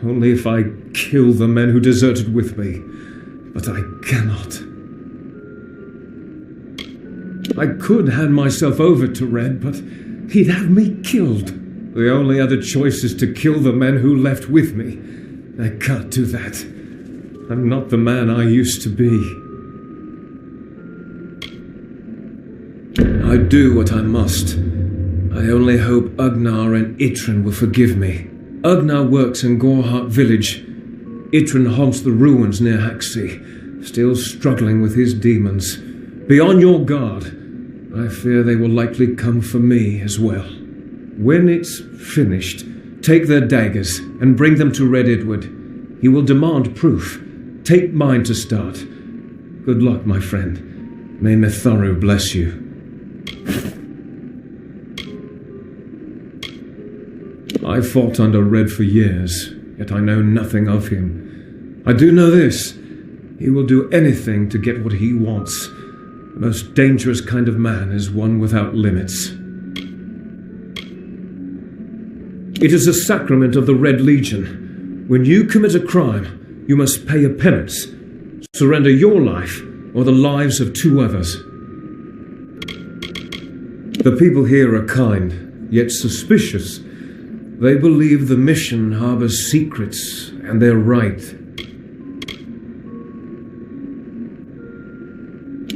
only if I kill the men who deserted with me. But I cannot. I could hand myself over to Red, but he'd have me killed. The only other choice is to kill the men who left with me. I can't do that. I'm not the man I used to be. I do what I must. I only hope Ugnar and Itrin will forgive me. Ugnar works in Gorhart village. Itrin haunts the ruins near Haxi, still struggling with his demons. Be on your guard. I fear they will likely come for me as well. When it's finished, take their daggers and bring them to Red Idward. He will demand proof. Take mine to start. Good luck, my friend. May Mitharu bless you. I fought under Red for years, yet I know nothing of him. I do know this. He will do anything to get what he wants. The most dangerous kind of man is one without limits. It is a sacrament of the Red Legion. When you commit a crime, you must pay a penance. Surrender your life or the lives of 2 others. The people here are kind, yet suspicious. They believe the mission harbors secrets, and they're right.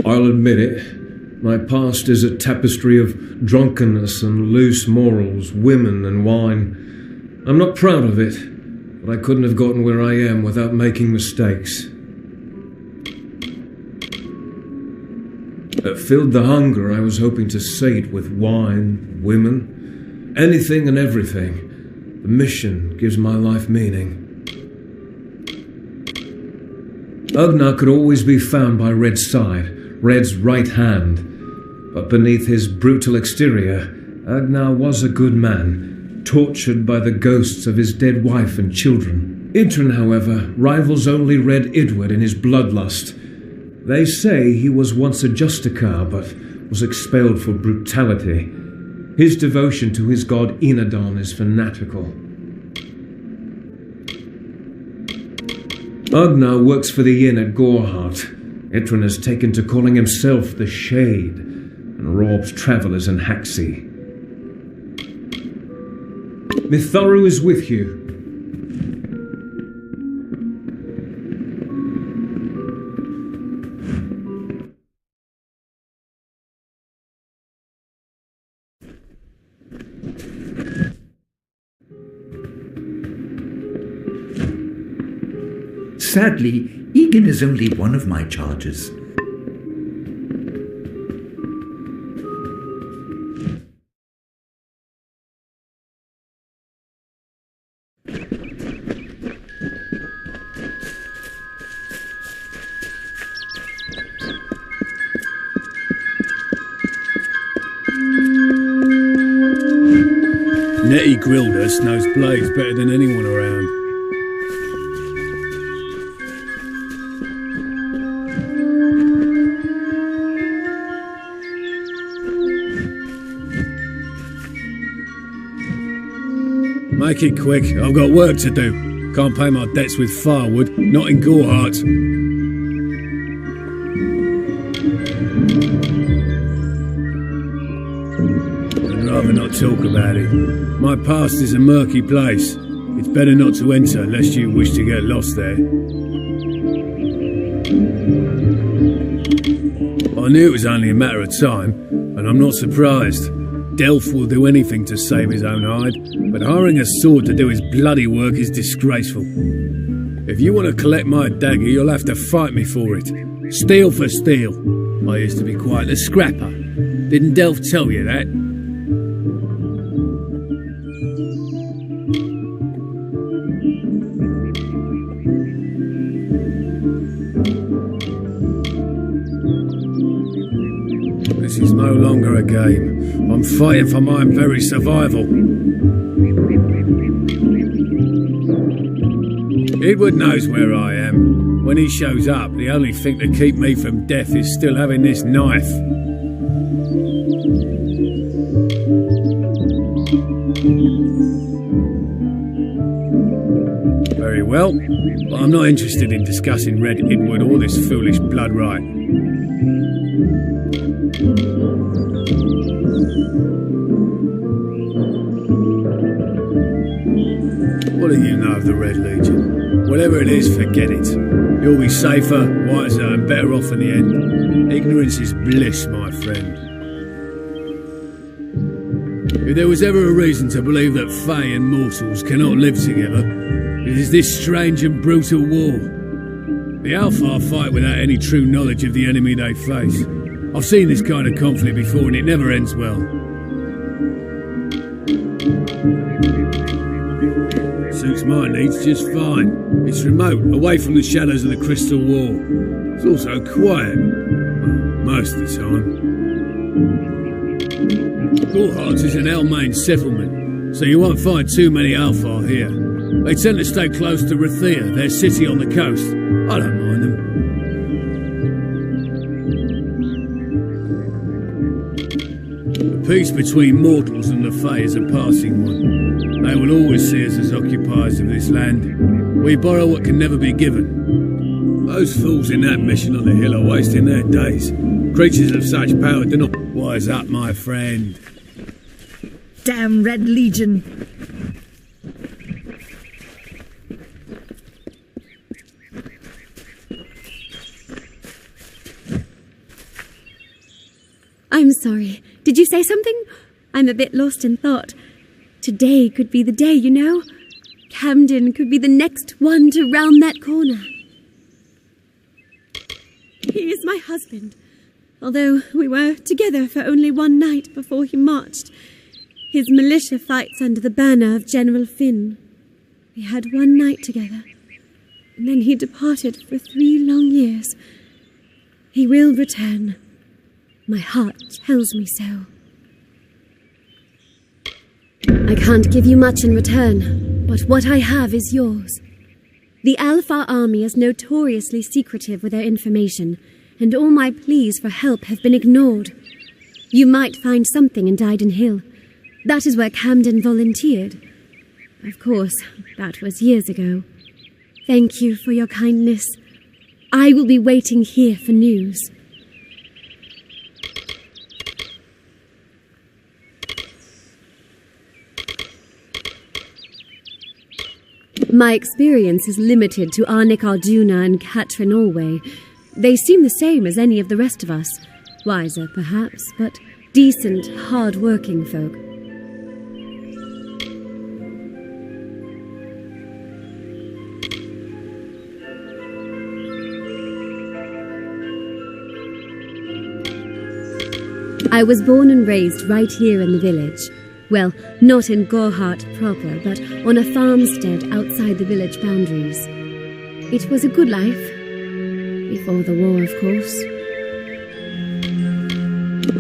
I'll admit it. My past is a tapestry of drunkenness and loose morals, women and wine. I'm not proud of it, but I couldn't have gotten where I am without making mistakes. That filled the hunger I was hoping to sate with wine, women, anything and everything. The mission gives my life meaning. Ugnar could always be found by Red's side, Red's right hand. But beneath his brutal exterior, Ugnar was a good man, tortured by the ghosts of his dead wife and children. Itrin, however, rivals only Red Idward in his bloodlust. They say he was once a Justicar, but was expelled for brutality. His devotion to his god Enadon is fanatical. Ugnar works for the inn at Gorhart. Itrin has taken to calling himself the Shade and robs travellers in Haxi. Mitharu is with you. Sadly, Egan is only one of my charges. Nettie Grildus knows blades better than anyone around. Make it quick, I've got work to do. Can't pay my debts with firewood, not in Gorhart. I'd rather not talk about it. My past is a murky place. It's better not to enter lest you wish to get lost there. I knew it was only a matter of time, and I'm not surprised. Delph will do anything to save his own hide, but hiring a sword to do his bloody work is disgraceful. If you want to collect my dagger, you'll have to fight me for it. Steel for steel. I used to be quite a scrapper. Didn't Delph tell you that? This is no longer a game. I'm fighting for my very survival. Edward knows where I am. When he shows up, the only thing to keep me from death is still having this knife. Very well, but I'm not interested in discussing Red Edward or this foolish blood right. What do you know of the Red Legion? Whatever it is, forget it. You'll be safer, wiser, and better off in the end. Ignorance is bliss, my friend. If there was ever a reason to believe that Fae and mortals cannot live together, it is this strange and brutal war. The Alfar fight without any true knowledge of the enemy they face. I've seen this kind of conflict before and it never ends well. Suits my needs just fine. It's remote, away from the shadows of the Crystal Wall. It's also quiet. Well, most of the time. Gorhart is an Elmain settlement, so you won't find too many Alfar here. They tend to stay close to Rathia, their city on the coast. I don't mind them. The peace between mortals and the Fae is a passing one. They will always see us as occupiers of this land. We borrow what can never be given. Those fools in that mission on the hill are wasting their days. Creatures of such power do not wise up, my friend. Damn Red Legion. I'm sorry. Did you say something? I'm a bit lost in thought. Today could be the day, you know. Camden could be the next one to round that corner. He is my husband, although we were together for only one night before he marched. His militia fights under the banner of General Finn. We had one night together, and then he departed for 3 long years. He will return. My heart tells me so. I can't give you much in return, but what I have is yours. The Alfar army is notoriously secretive with their information, and all my pleas for help have been ignored. You might find something in Dyden Hill. That is where Camden volunteered. Of course, that was years ago. Thank you for your kindness. I will be waiting here for news. My experience is limited to Arnick Arduna and Catrin Allway. They seem the same as any of the rest of us. Wiser, perhaps, but decent, hard-working folk. I was born and raised right here in the village. Well, not in Gorhart proper, but on a farmstead outside the village boundaries. It was a good life. Before the war, of course.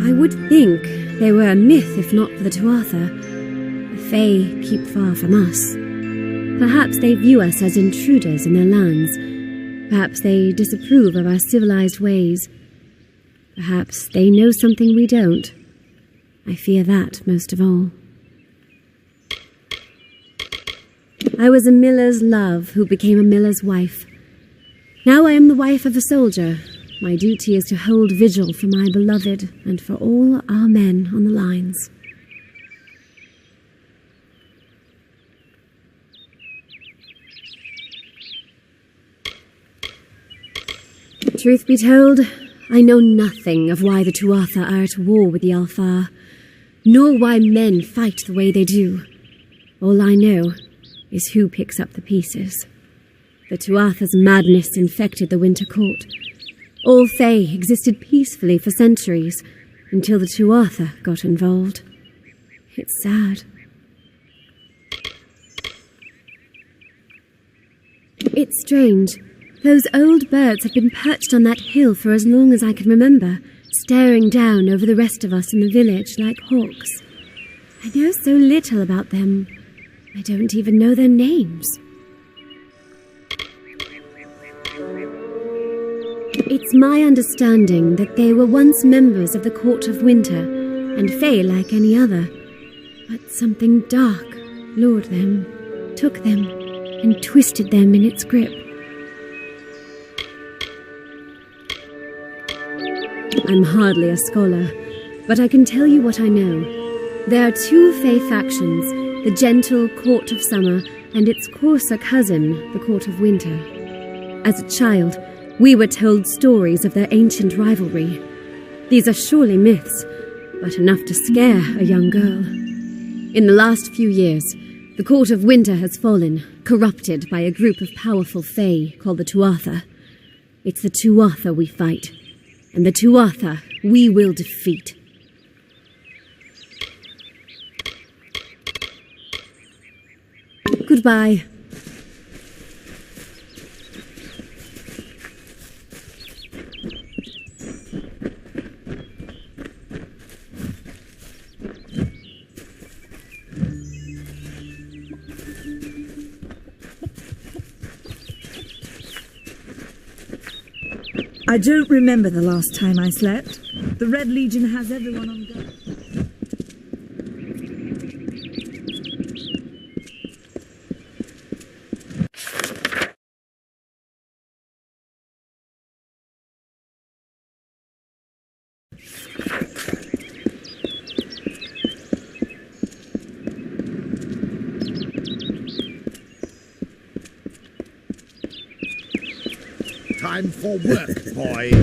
I would think they were a myth if not for the Tuatha. A Fae keep far from us. Perhaps they view us as intruders in their lands. Perhaps they disapprove of our civilized ways. Perhaps they know something we don't. I fear that most of all. I was a miller's love who became a miller's wife. Now I am the wife of a soldier. My duty is to hold vigil for my beloved and for all our men on the lines. Truth be told, I know nothing of why the Tuatha are at war with the Alfar, nor why men fight the way they do. All I know is who picks up the pieces. The Tuatha's madness infected the Winter Court. All Fae existed peacefully for centuries, until the Tuatha got involved. It's sad. It's strange. Those old birds have been perched on that hill for as long as I can remember, staring down over the rest of us in the village like hawks. I know so little about them. I don't even know their names. It's my understanding that they were once members of the Court of Winter, and Fae like any other. But something dark lured them, took them, and twisted them in its grip. I'm hardly a scholar, but I can tell you what I know. There are two Fae factions, the gentle Court of Summer and its coarser cousin, the Court of Winter. As a child, we were told stories of their ancient rivalry. These are surely myths, but enough to scare a young girl. In the last few years, the Court of Winter has fallen, corrupted by a group of powerful Fae called the Tuatha. It's the Tuatha we fight, and the Tuatha we will defeat. Goodbye. I don't remember the last time I slept. The Red Legion has everyone on guard. Time for work, boys.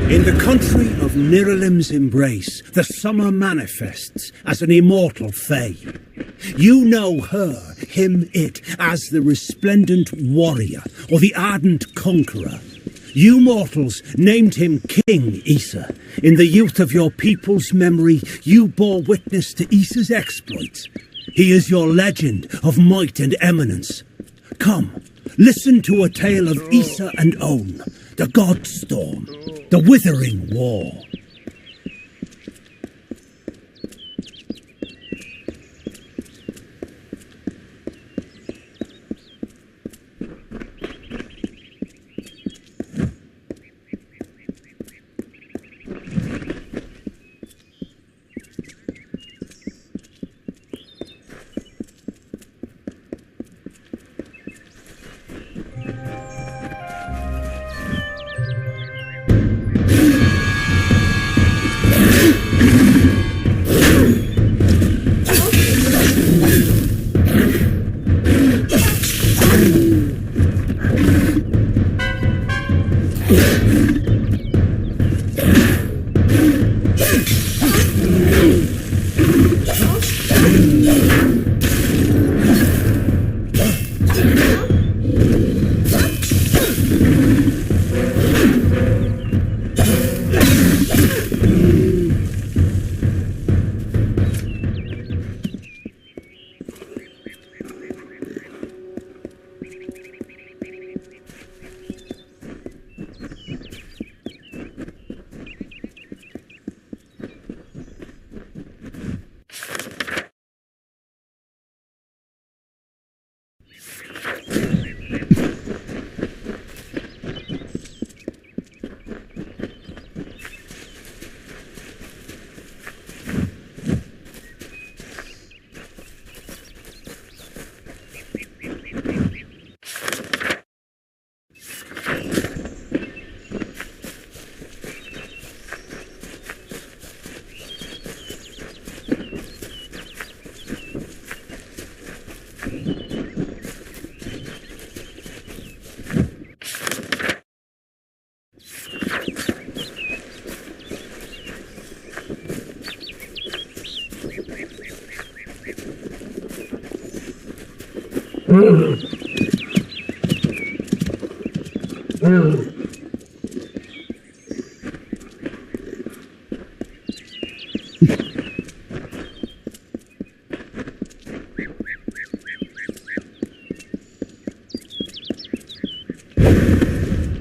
In the country of Niralim's embrace, the summer manifests as an immortal Fae. You know her, him, it, as the resplendent warrior or the ardent conqueror. You mortals named him King Issa. In the youth of your people's memory, you bore witness to Issa's exploits. He is your legend of might and eminence. Come, listen to a tale of Issa and On, the Godstorm, the Withering War.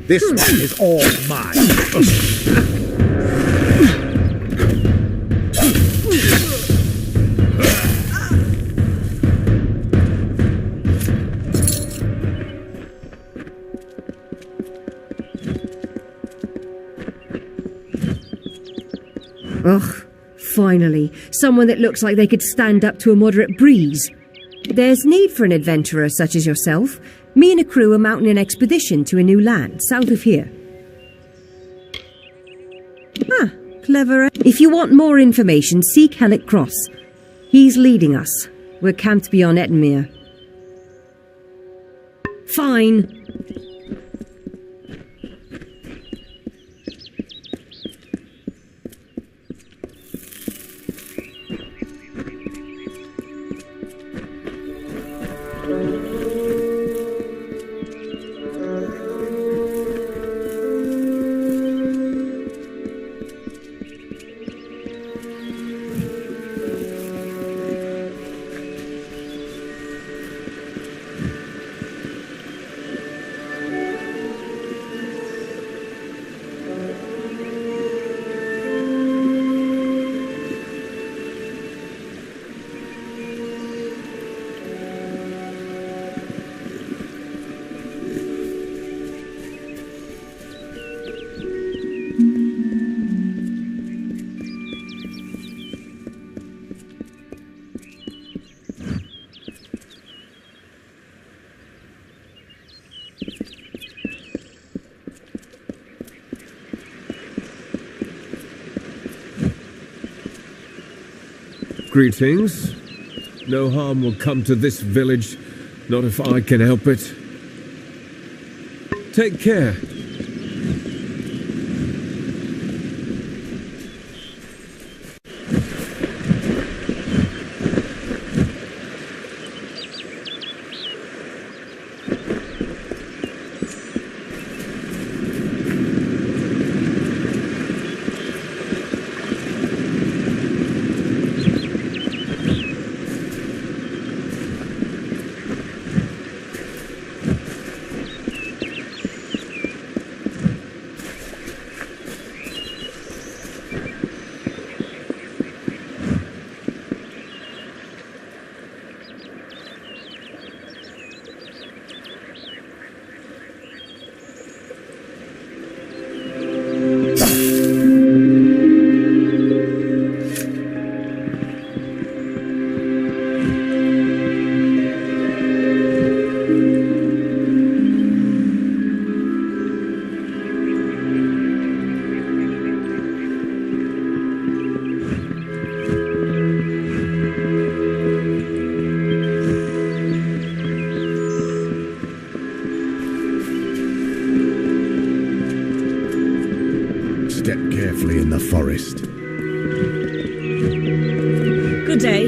This one is all mine. Ugh, finally, someone that looks like they could stand up to a moderate breeze. There's need for an adventurer such as yourself. Me and a crew are mounting an expedition to a new land, south of here. Ah, clever. If you want more information, seek Hellick Cross. He's leading us. We're camped beyond Ettenmere. Fine. Greetings. No harm will come to this village, not if I can help it. Take care. Step carefully in the forest. Good day.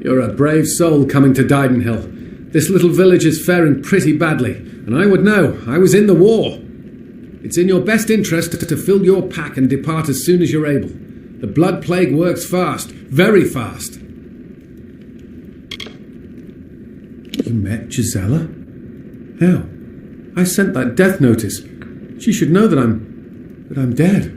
You're a brave soul coming to Didenhill. This little village is faring pretty badly, and I would know. I was in the war. It's in your best interest to fill your pack and depart as soon as you're able. The blood plague works fast, very fast. You met Gisela? How? I sent that death notice. She should know that I'm dead.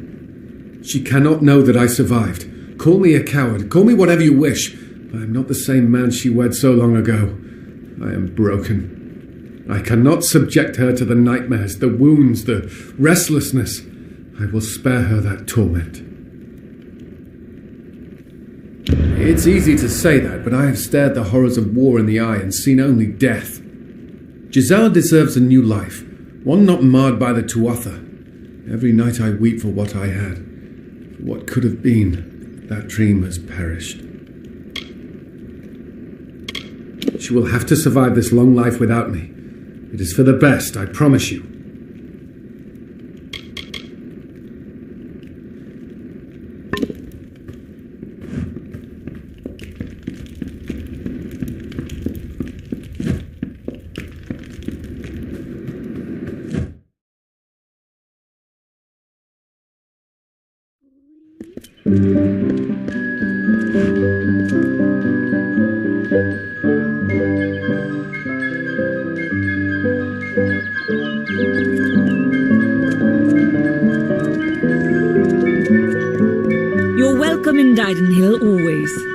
She cannot know that I survived. Call me a coward, call me whatever you wish, but I'm not the same man she wed so long ago. I am broken. I cannot subject her to the nightmares, the wounds, the restlessness. I will spare her that torment. It's easy to say that, but I have stared the horrors of war in the eye and seen only death. Gisela deserves a new life, one not marred by the Tuatha. Every night I weep for what I had, for what could have been. That dream has perished. She will have to survive this long life without me. It is for the best, I promise you. You're welcome in Didenhill always.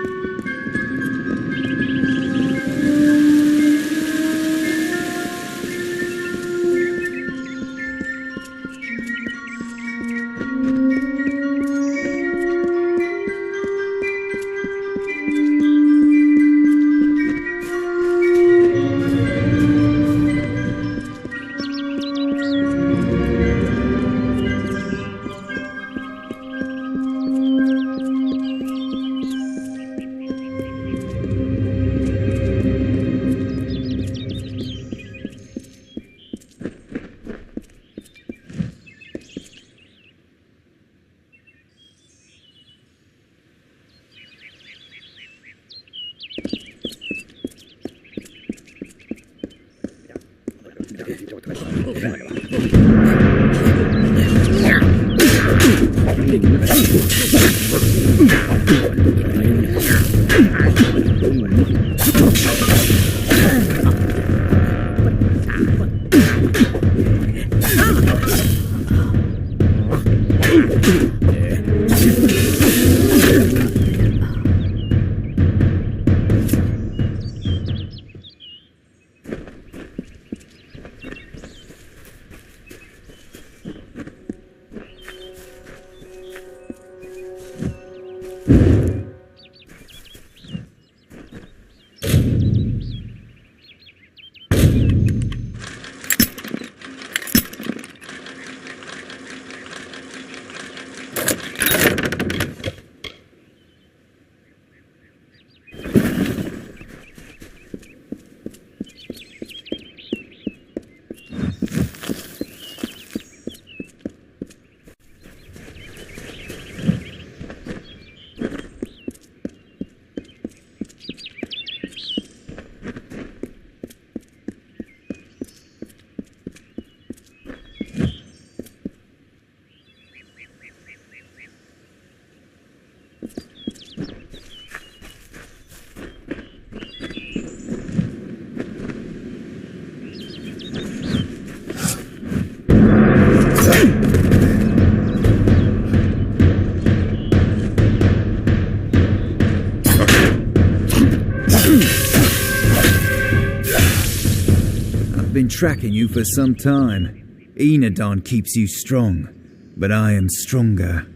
Been tracking you for some time. Enadon keeps you strong, but I am stronger.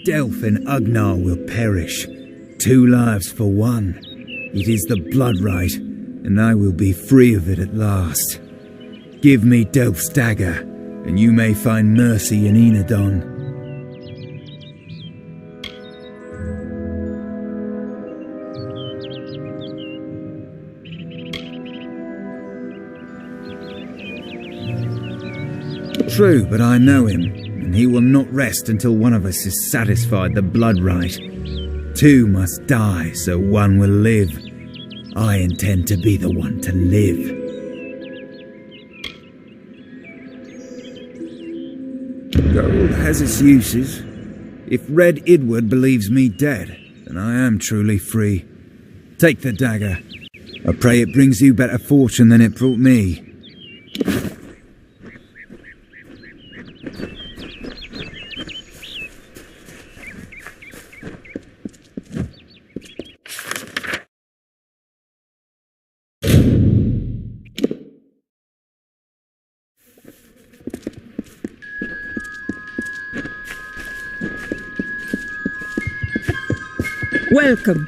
Delph and Ugnar will perish. 2 lives for 1. It is the blood right, and I will be free of it at last. Give me Delph's dagger, and you may find mercy in Enadon. True, but I know him, and he will not rest until one of us is satisfied the blood right. 2 must die, so 1 will live. I intend to be the one to live. Gold has its uses. If Red Idward believes me dead, then I am truly free. Take the dagger. I pray it brings you better fortune than it brought me. Welcome.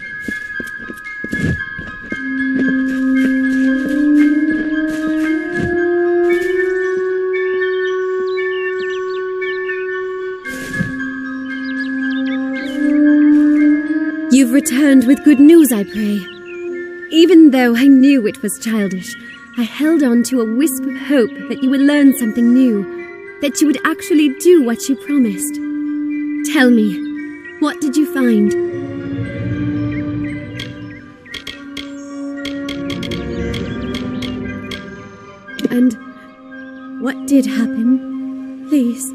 You've returned with good news, I pray. Even though I knew it was childish, I held on to a wisp of hope that you would learn something new, that you would actually do what you promised. Tell me, what did you find? And what did happen? Please.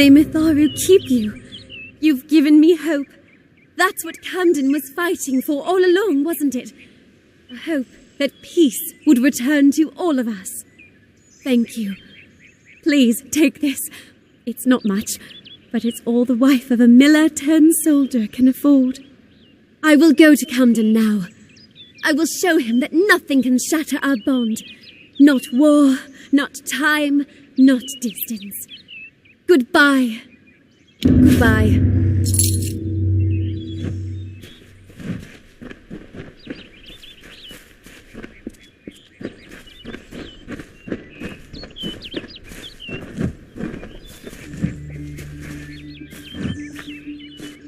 May Mitharu keep you. You've given me hope. That's what Camden was fighting for all along, wasn't it? A hope that peace would return to all of us. Thank you. Please, take this. It's not much, but it's all the wife of a miller-turned-soldier can afford. I will go to Camden now. I will show him that nothing can shatter our bond. Not war, not time, not distance. Goodbye. Goodbye.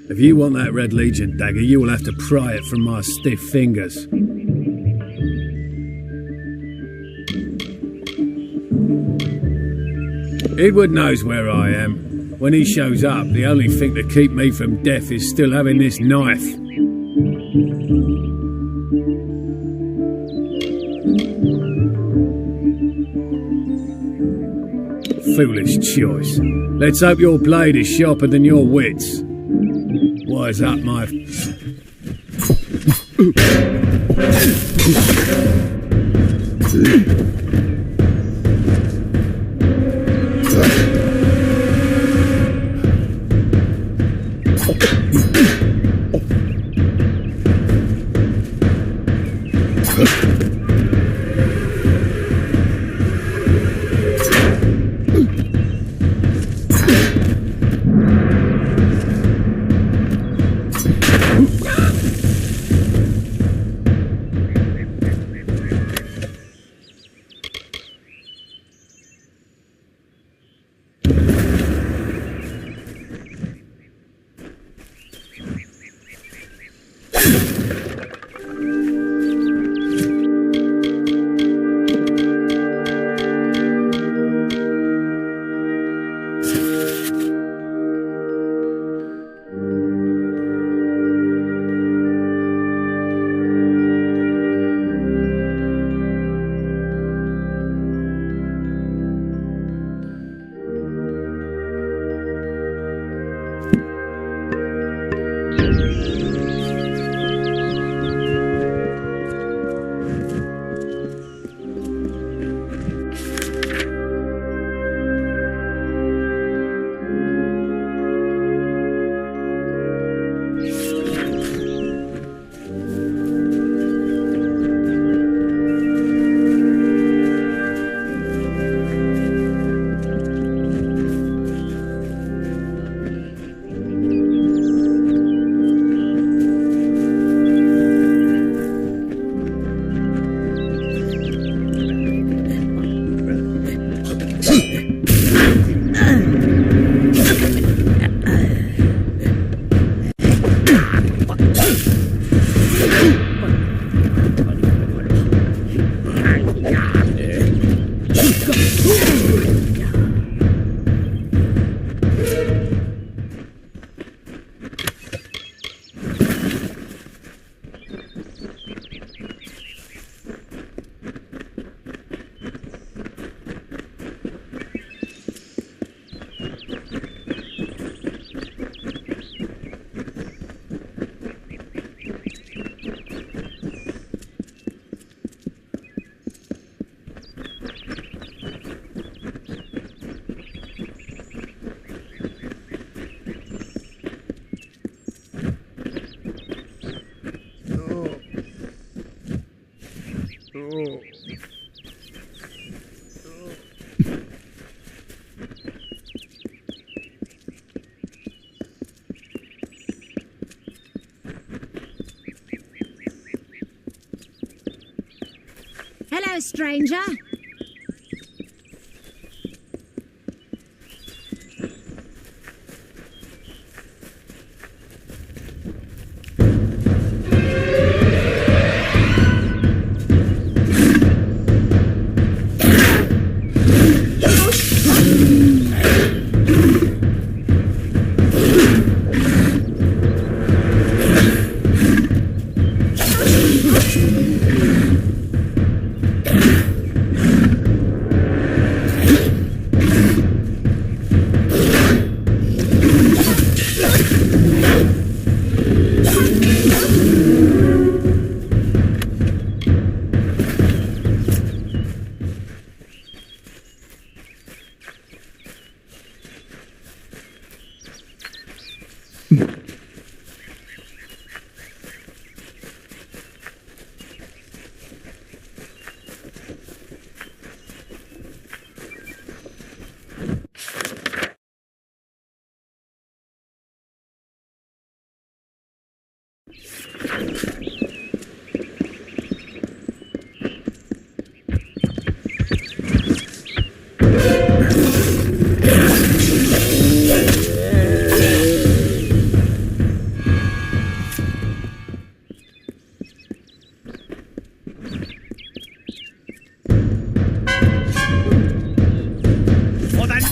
If you want that Red Legion dagger, you will have to pry it from my stiff fingers. Edward knows where I am. When he shows up, the only thing to keep me from death is still having this knife. Foolish choice. Let's hope your blade is sharper than your wits. Wise up, my... Hello, stranger. For the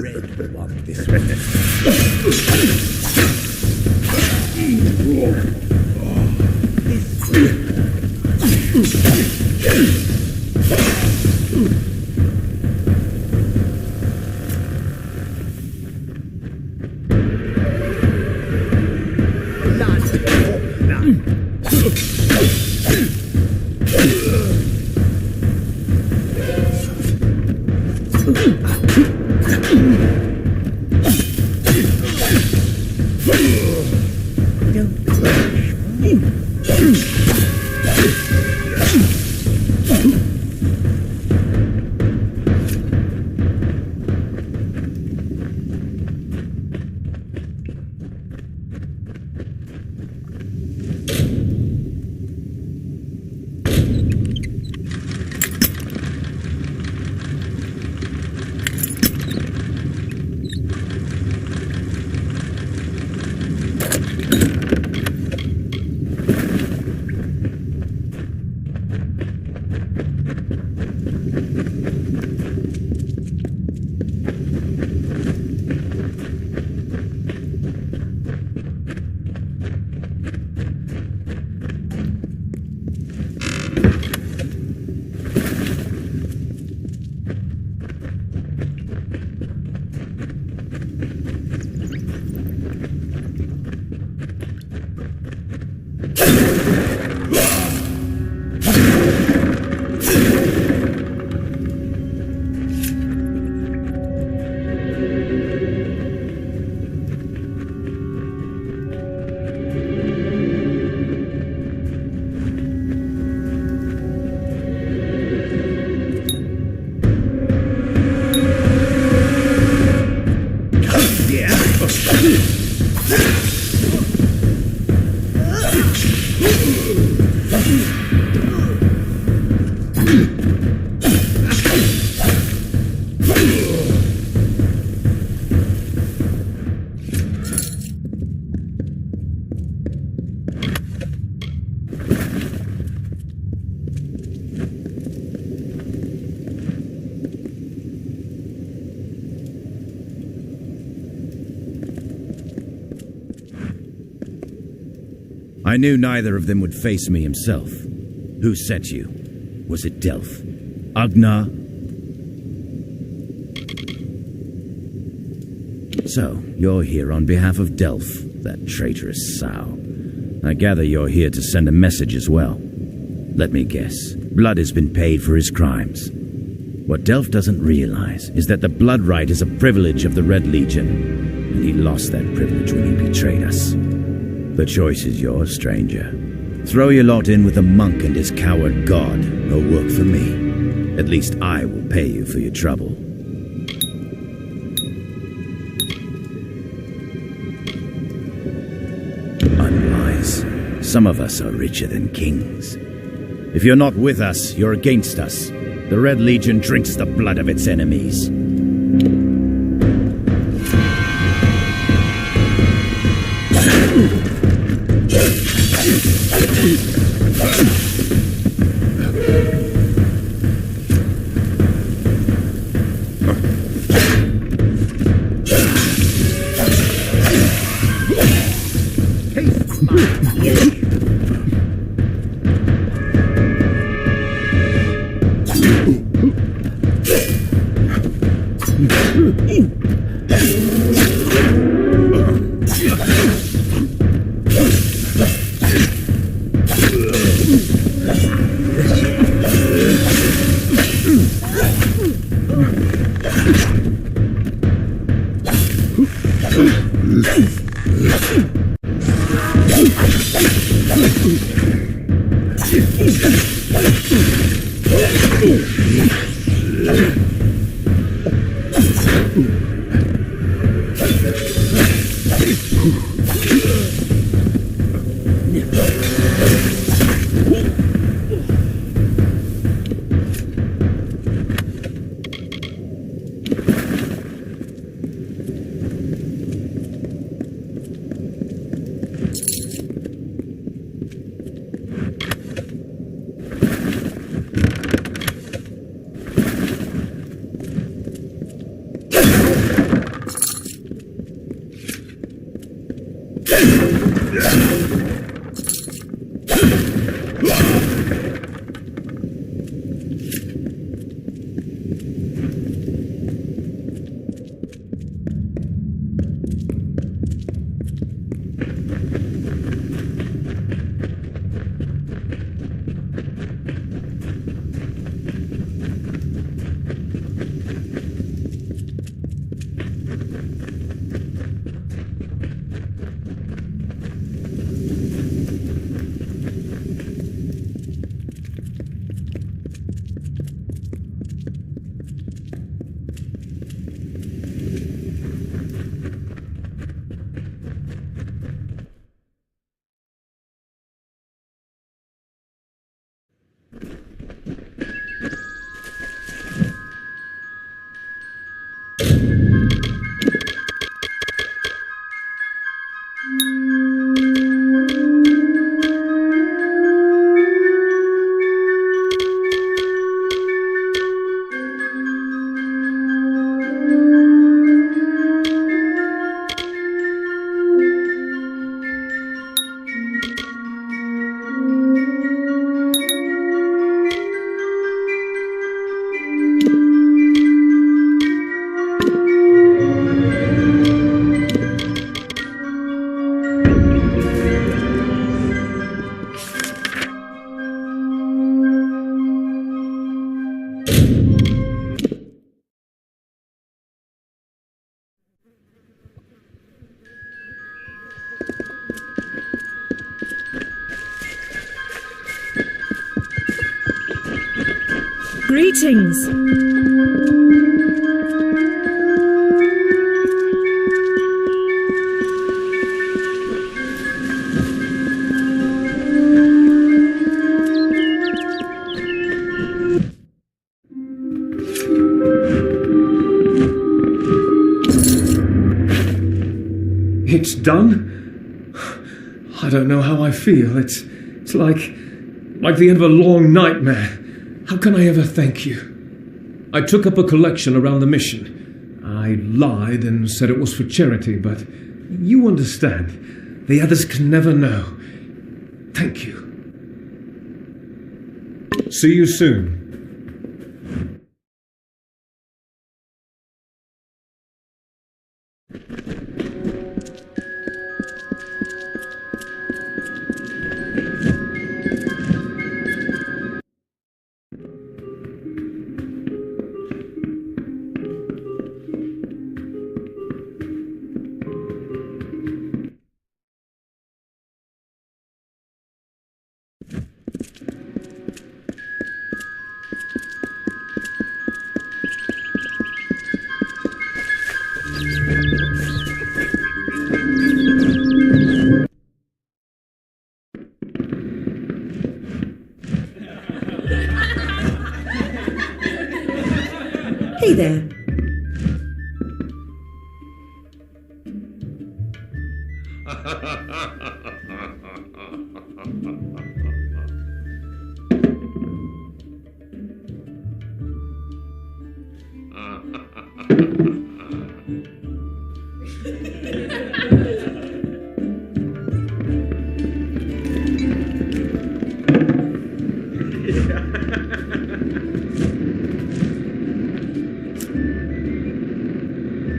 red one this way. I knew neither of them would face me himself. Who sent you? Was it Delph? Agnar? So, you're here on behalf of Delph, that traitorous sow. I gather you're here to send a message as well. Let me guess. Blood has been paid for his crimes. What Delph doesn't realize is that the blood right is a privilege of the Red Legion, and he lost that privilege when he betrayed us. The choice is yours, stranger. Throw your lot in with the monk and his coward god, or work for me. At least I will pay you for your trouble. Unwise. Some of us are richer than kings. If you're not with us, you're against us. The Red Legion drinks the blood of its enemies. Greetings. It's done? I don't know how I feel. It's like the end of a long nightmare. How can I ever thank you? I took up a collection around the mission. I lied and said it was for charity, but you understand. The others can never know. Thank you. See you soon. Hey there.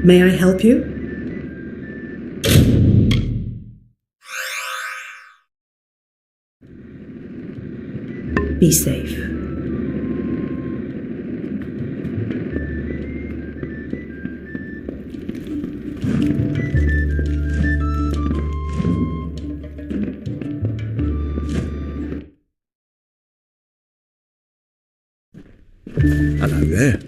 May I help you? Be safe. Hello there.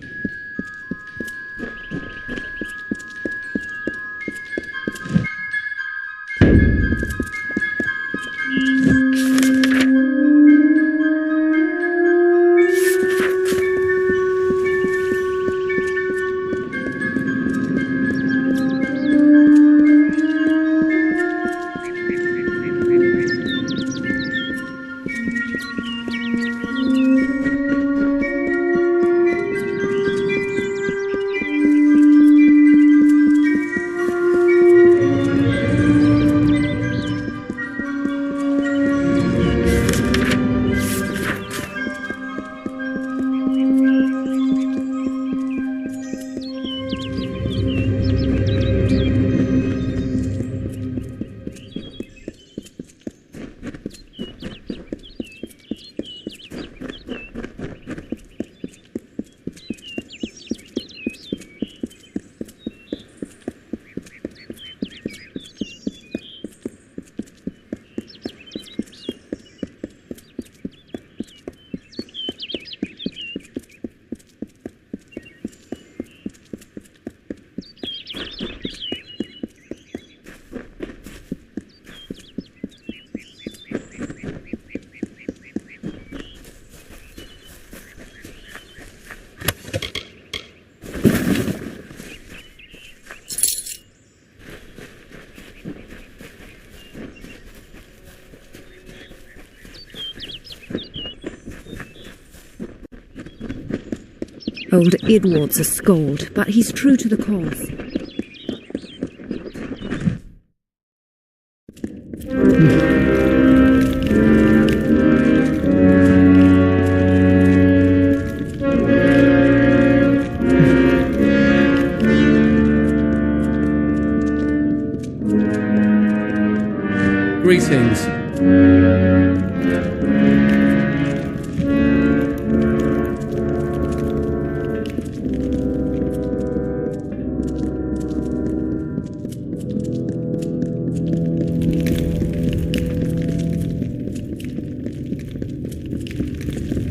Old Edward's a scold, but he's true to the cause. Greetings.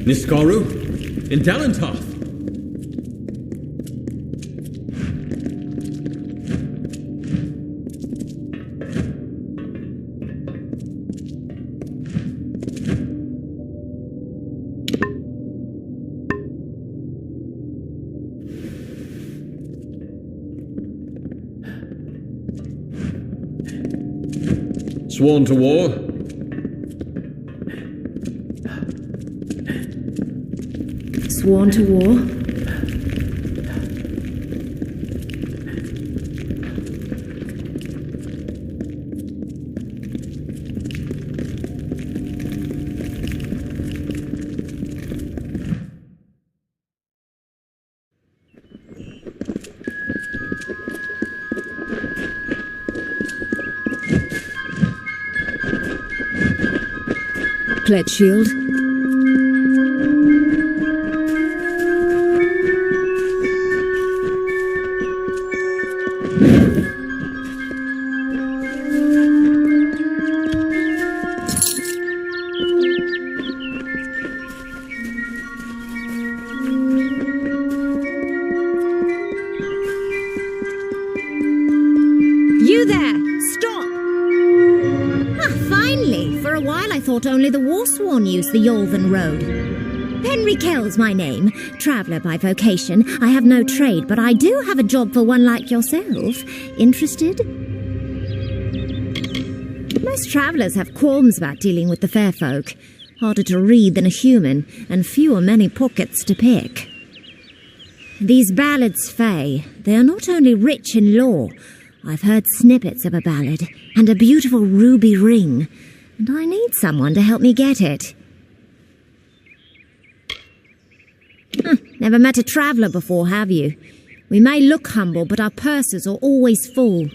Niskaru, In Dalentoth! Sworn to war? Sworn to war? Pledge shield. You there! Stop! Finally! For a while I thought only the Warsworn used the Yolven Road. Henry Kell's my name. Traveller by vocation. I have no trade, but I do have a job for one like yourself. Interested? Most travellers have qualms about dealing with the fair folk. Harder to read than a human, and fewer many pockets to pick. These ballads, Fae, they are not only rich in lore. I've heard snippets of a ballad, and a beautiful ruby ring, and I need someone to help me get it. Never met a traveller before, have you? We may look humble, but our purses are always full.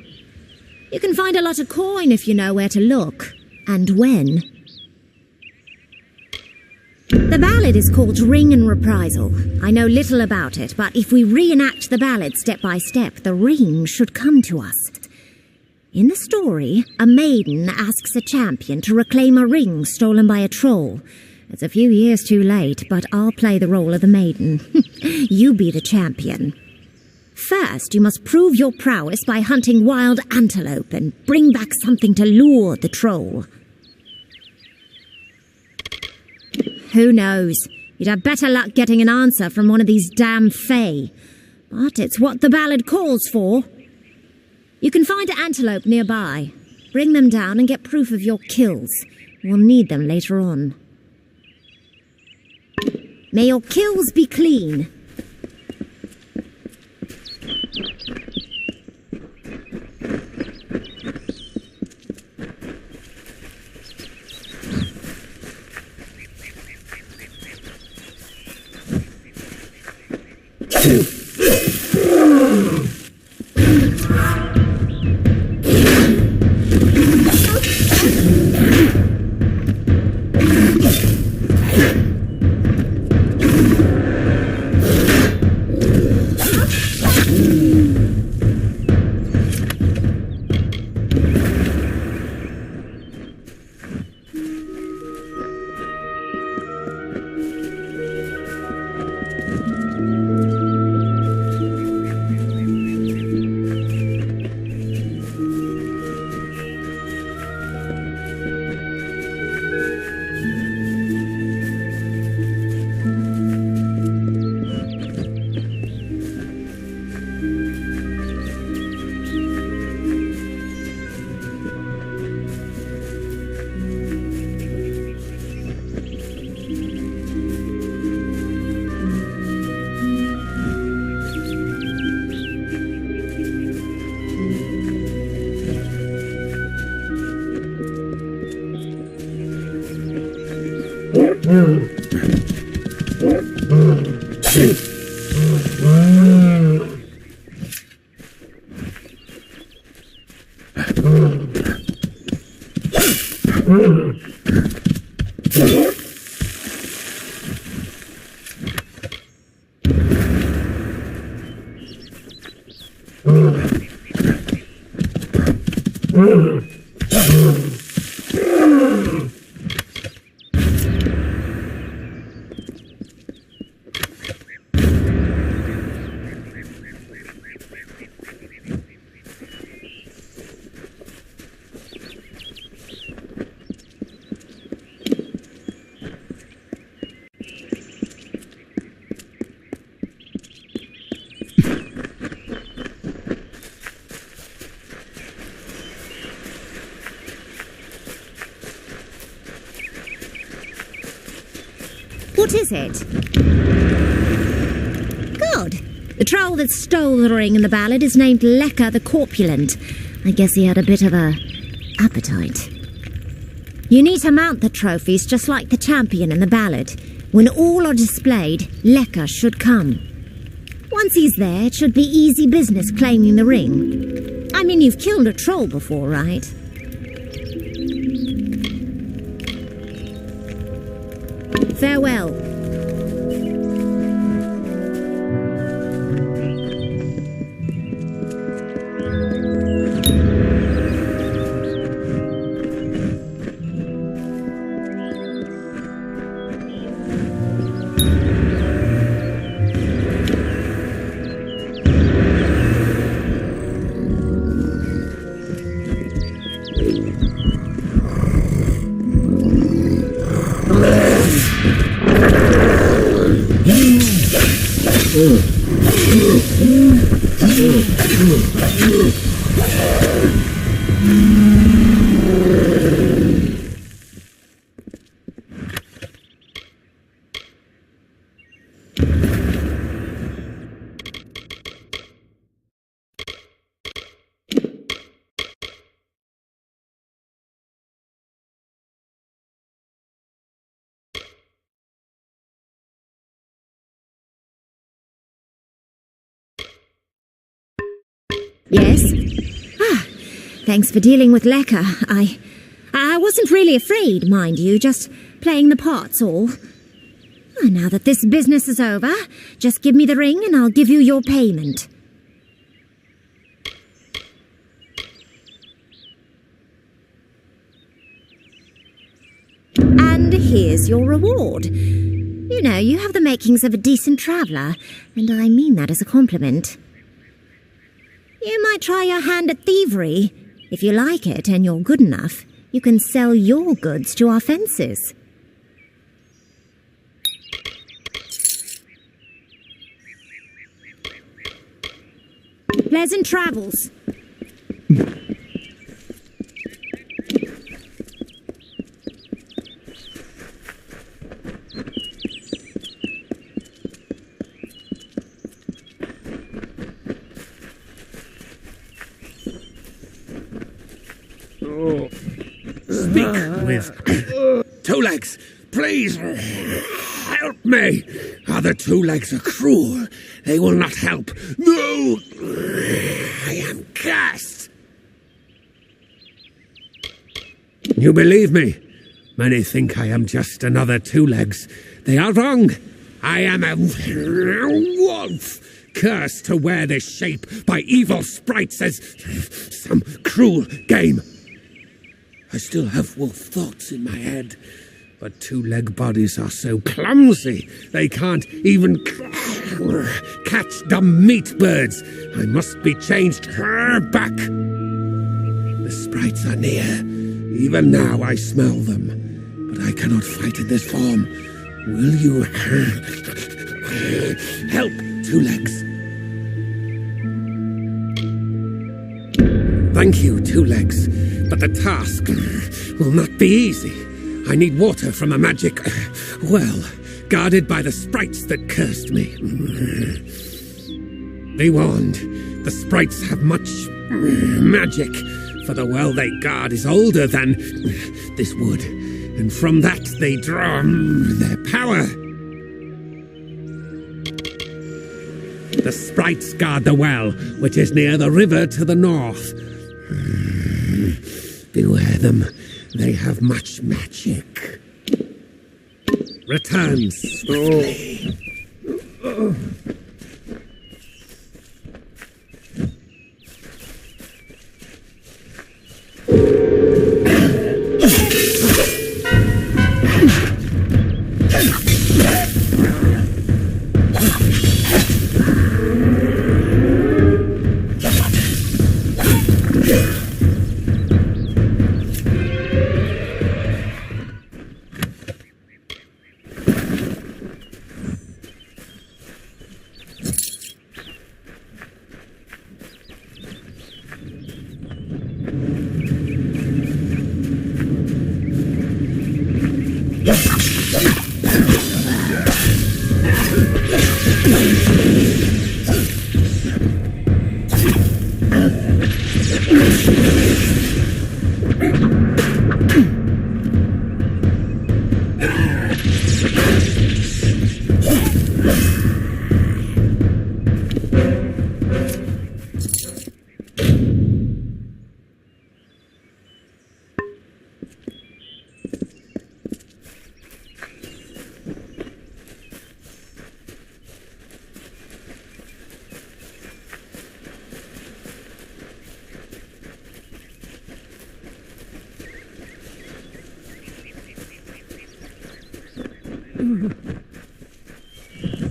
You can find a lot of coin if you know where to look, and when. The ballad is called Ring and Reprisal. I know little about it, but if we reenact the ballad step by step, the ring should come to us. In the story, a maiden asks a champion to reclaim a ring stolen by a troll. It's a few years too late, but I'll play the role of the maiden. You be the champion. First, you must prove your prowess by hunting wild antelope and bring back something to lure the troll. Who knows? You'd have better luck getting an answer from one of these damn Fae. But it's what the ballad calls for. You can find an antelope nearby. Bring them down and get proof of your kills. We'll need them later on. May your kills be clean. What is it? Good. The troll that stole the ring in the ballad is named Lecker the Corpulent. I guess he had a bit of a appetite. You need to mount the trophies just like the champion in the ballad. When all are displayed, Lecker should come. Once he's there, it should be easy business claiming the ring. I mean, you've killed a troll before, right? Farewell. Yes? Thanks for dealing with Lecker. I wasn't really afraid, mind you, just playing the part's all. Now that this business is over, just give me the ring and I'll give you your payment. And here's your reward. You know, you have the makings of a decent traveller, and I mean that as a compliment. You might try your hand at thievery. If you like it and you're good enough, you can sell your goods to our fences. Pleasant travels. Speak with Two Legs, please help me. Other Two Legs are cruel. They will not help. No, I am cursed. You believe me? Many think I am just another Two Legs. They are wrong. I am a wolf, cursed to wear this shape by evil sprites as some cruel game. I still have wolf thoughts in my head, but two-leg bodies are so clumsy they can't even catch dumb meat birds. I must be changed back. The sprites are near. Even now I smell them, but I cannot fight in this form. Will you help, Two Legs? Thank you, Two Legs, but the task will not be easy. I need water from a magic well, guarded by the sprites that cursed me. Be warned, the sprites have much magic, for the well they guard is older than this wood, and from that they draw their power. The sprites guard the well, which is near the river to the north. Beware them, they have much magic. Return swiftly.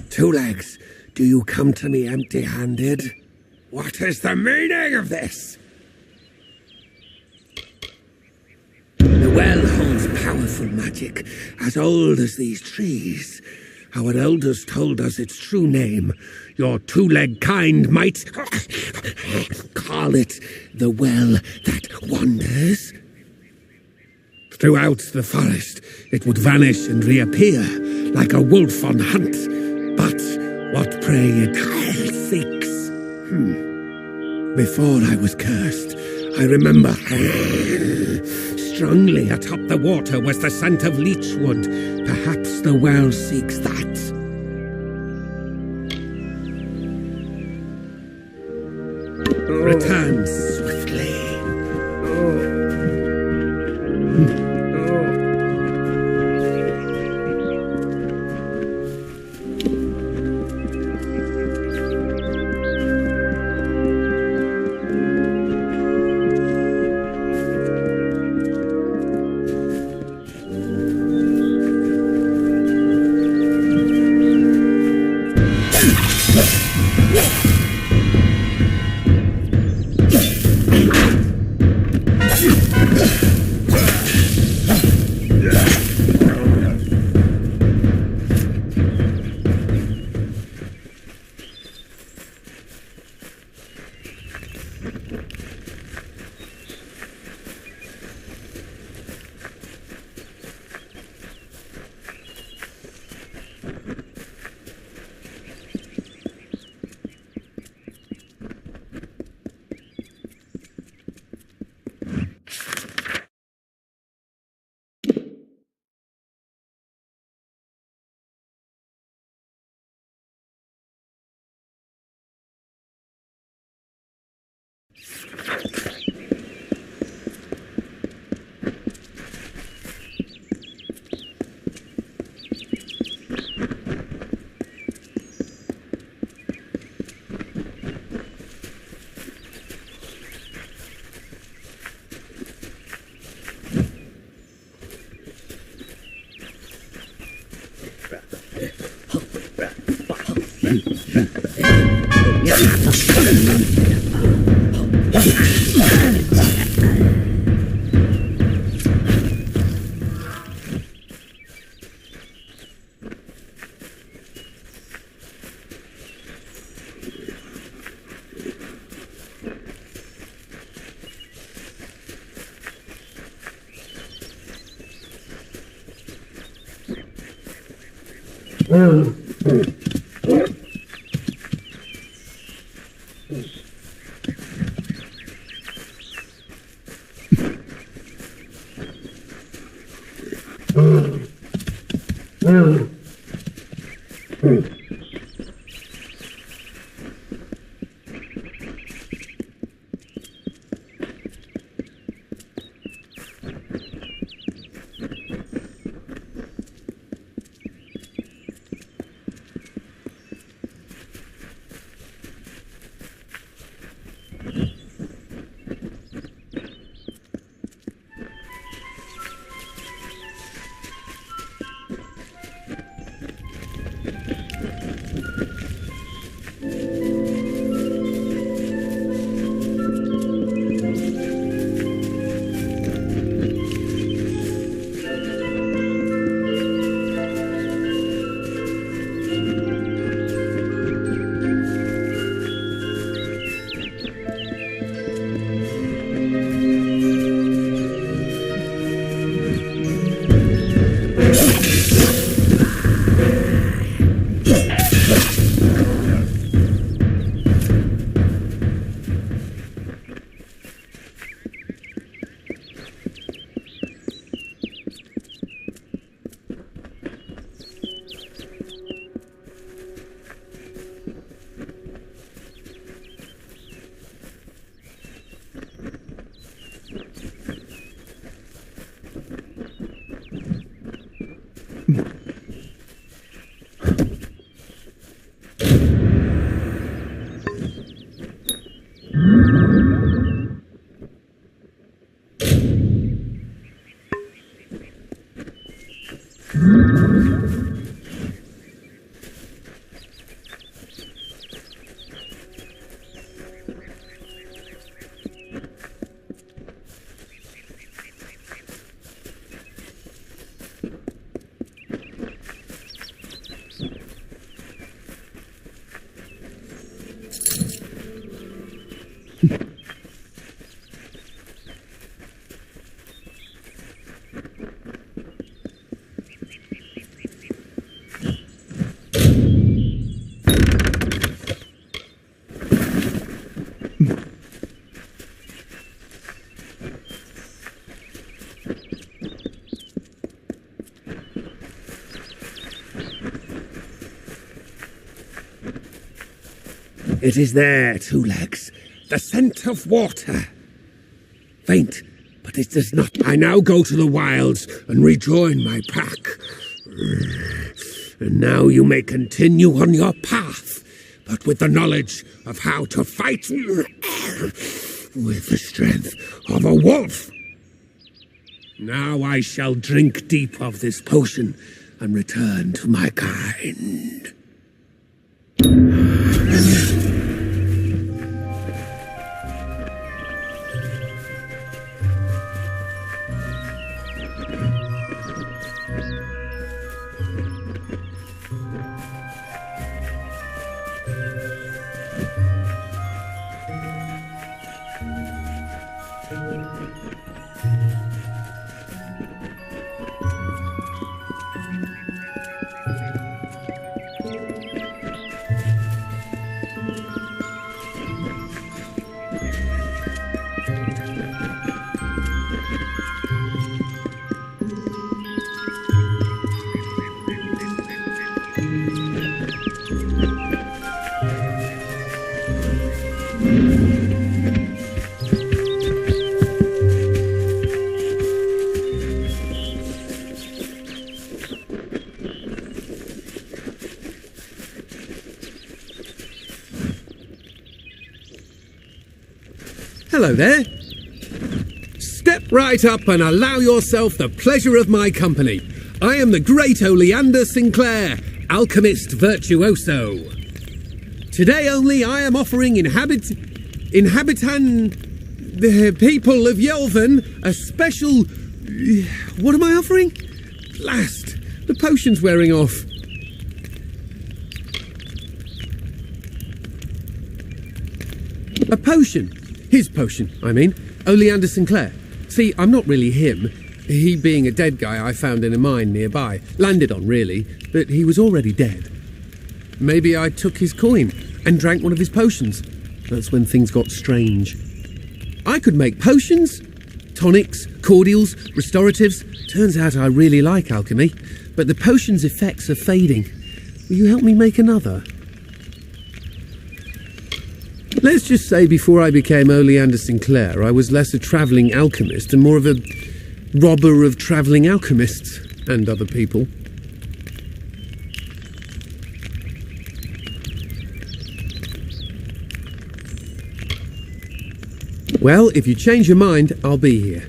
Two Legs, do you come to me empty-handed? What is the meaning of this? The well holds powerful magic, as old as these trees. Our elders told us its true name. Your two-leg kind might call it the well that wanders. Throughout the forest, it would vanish and reappear, like a wolf on hunt. But what prey it seeks. Before I was cursed, I remember strongly atop the water was the scent of leechwood. Perhaps the well seeks that. Return swiftly. It is there, Two Legs. The scent of water. Faint, but it does not. I now go to the wilds and rejoin my pack. And now you may continue on your path, but with the knowledge of how to fight with the strength of a wolf. Now I shall drink deep of this potion and return to my kind. Hello there. Step right up and allow yourself the pleasure of my company. I am the great Oleander Sinclair, alchemist virtuoso. Today only I am offering the people of Yelvan a special... What am I offering? Blast! The potion's wearing off. A potion. His potion, I mean. Oleander Sinclair. See, I'm not really him. He being a dead guy I found in a mine nearby. Landed on, really, but he was already dead. Maybe I took his coin and drank one of his potions. That's when things got strange. I could make potions, tonics, cordials, restoratives. Turns out I really like alchemy, but the potion's effects are fading. Will you help me make another? Let's just say before I became Oleander Sinclair, I was less a travelling alchemist and more of a robber of travelling alchemists and other people. Well, if you change your mind, I'll be here.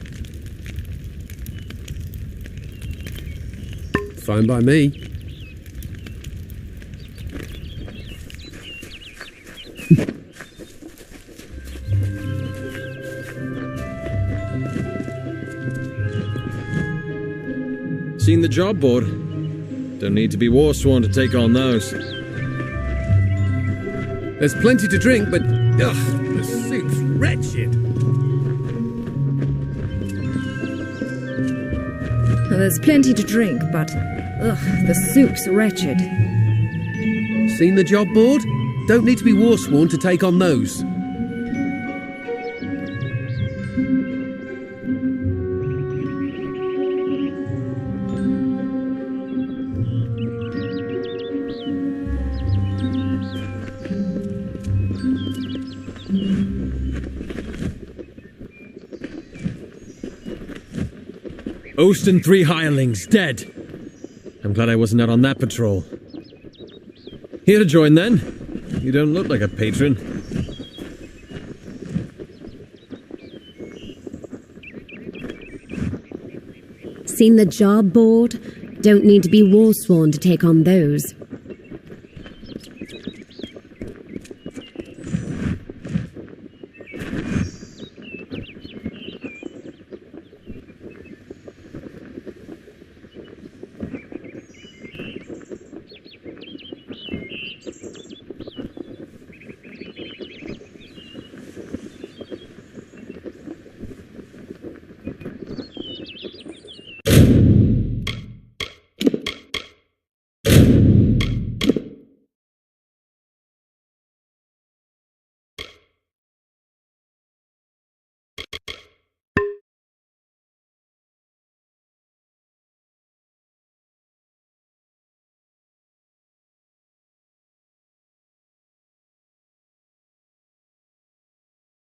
Fine by me. Seen the job board? Don't need to be war sworn to take on those. There's plenty to drink, but the soup's wretched. There's plenty to drink, but the soup's wretched. Seen the job board? Don't need to be war sworn to take on those. Oast and 3 hirelings, dead. I'm glad I wasn't out on that patrol. Here to join, then? You don't look like a patron. Seen the job board? Don't need to be war sworn to take on those.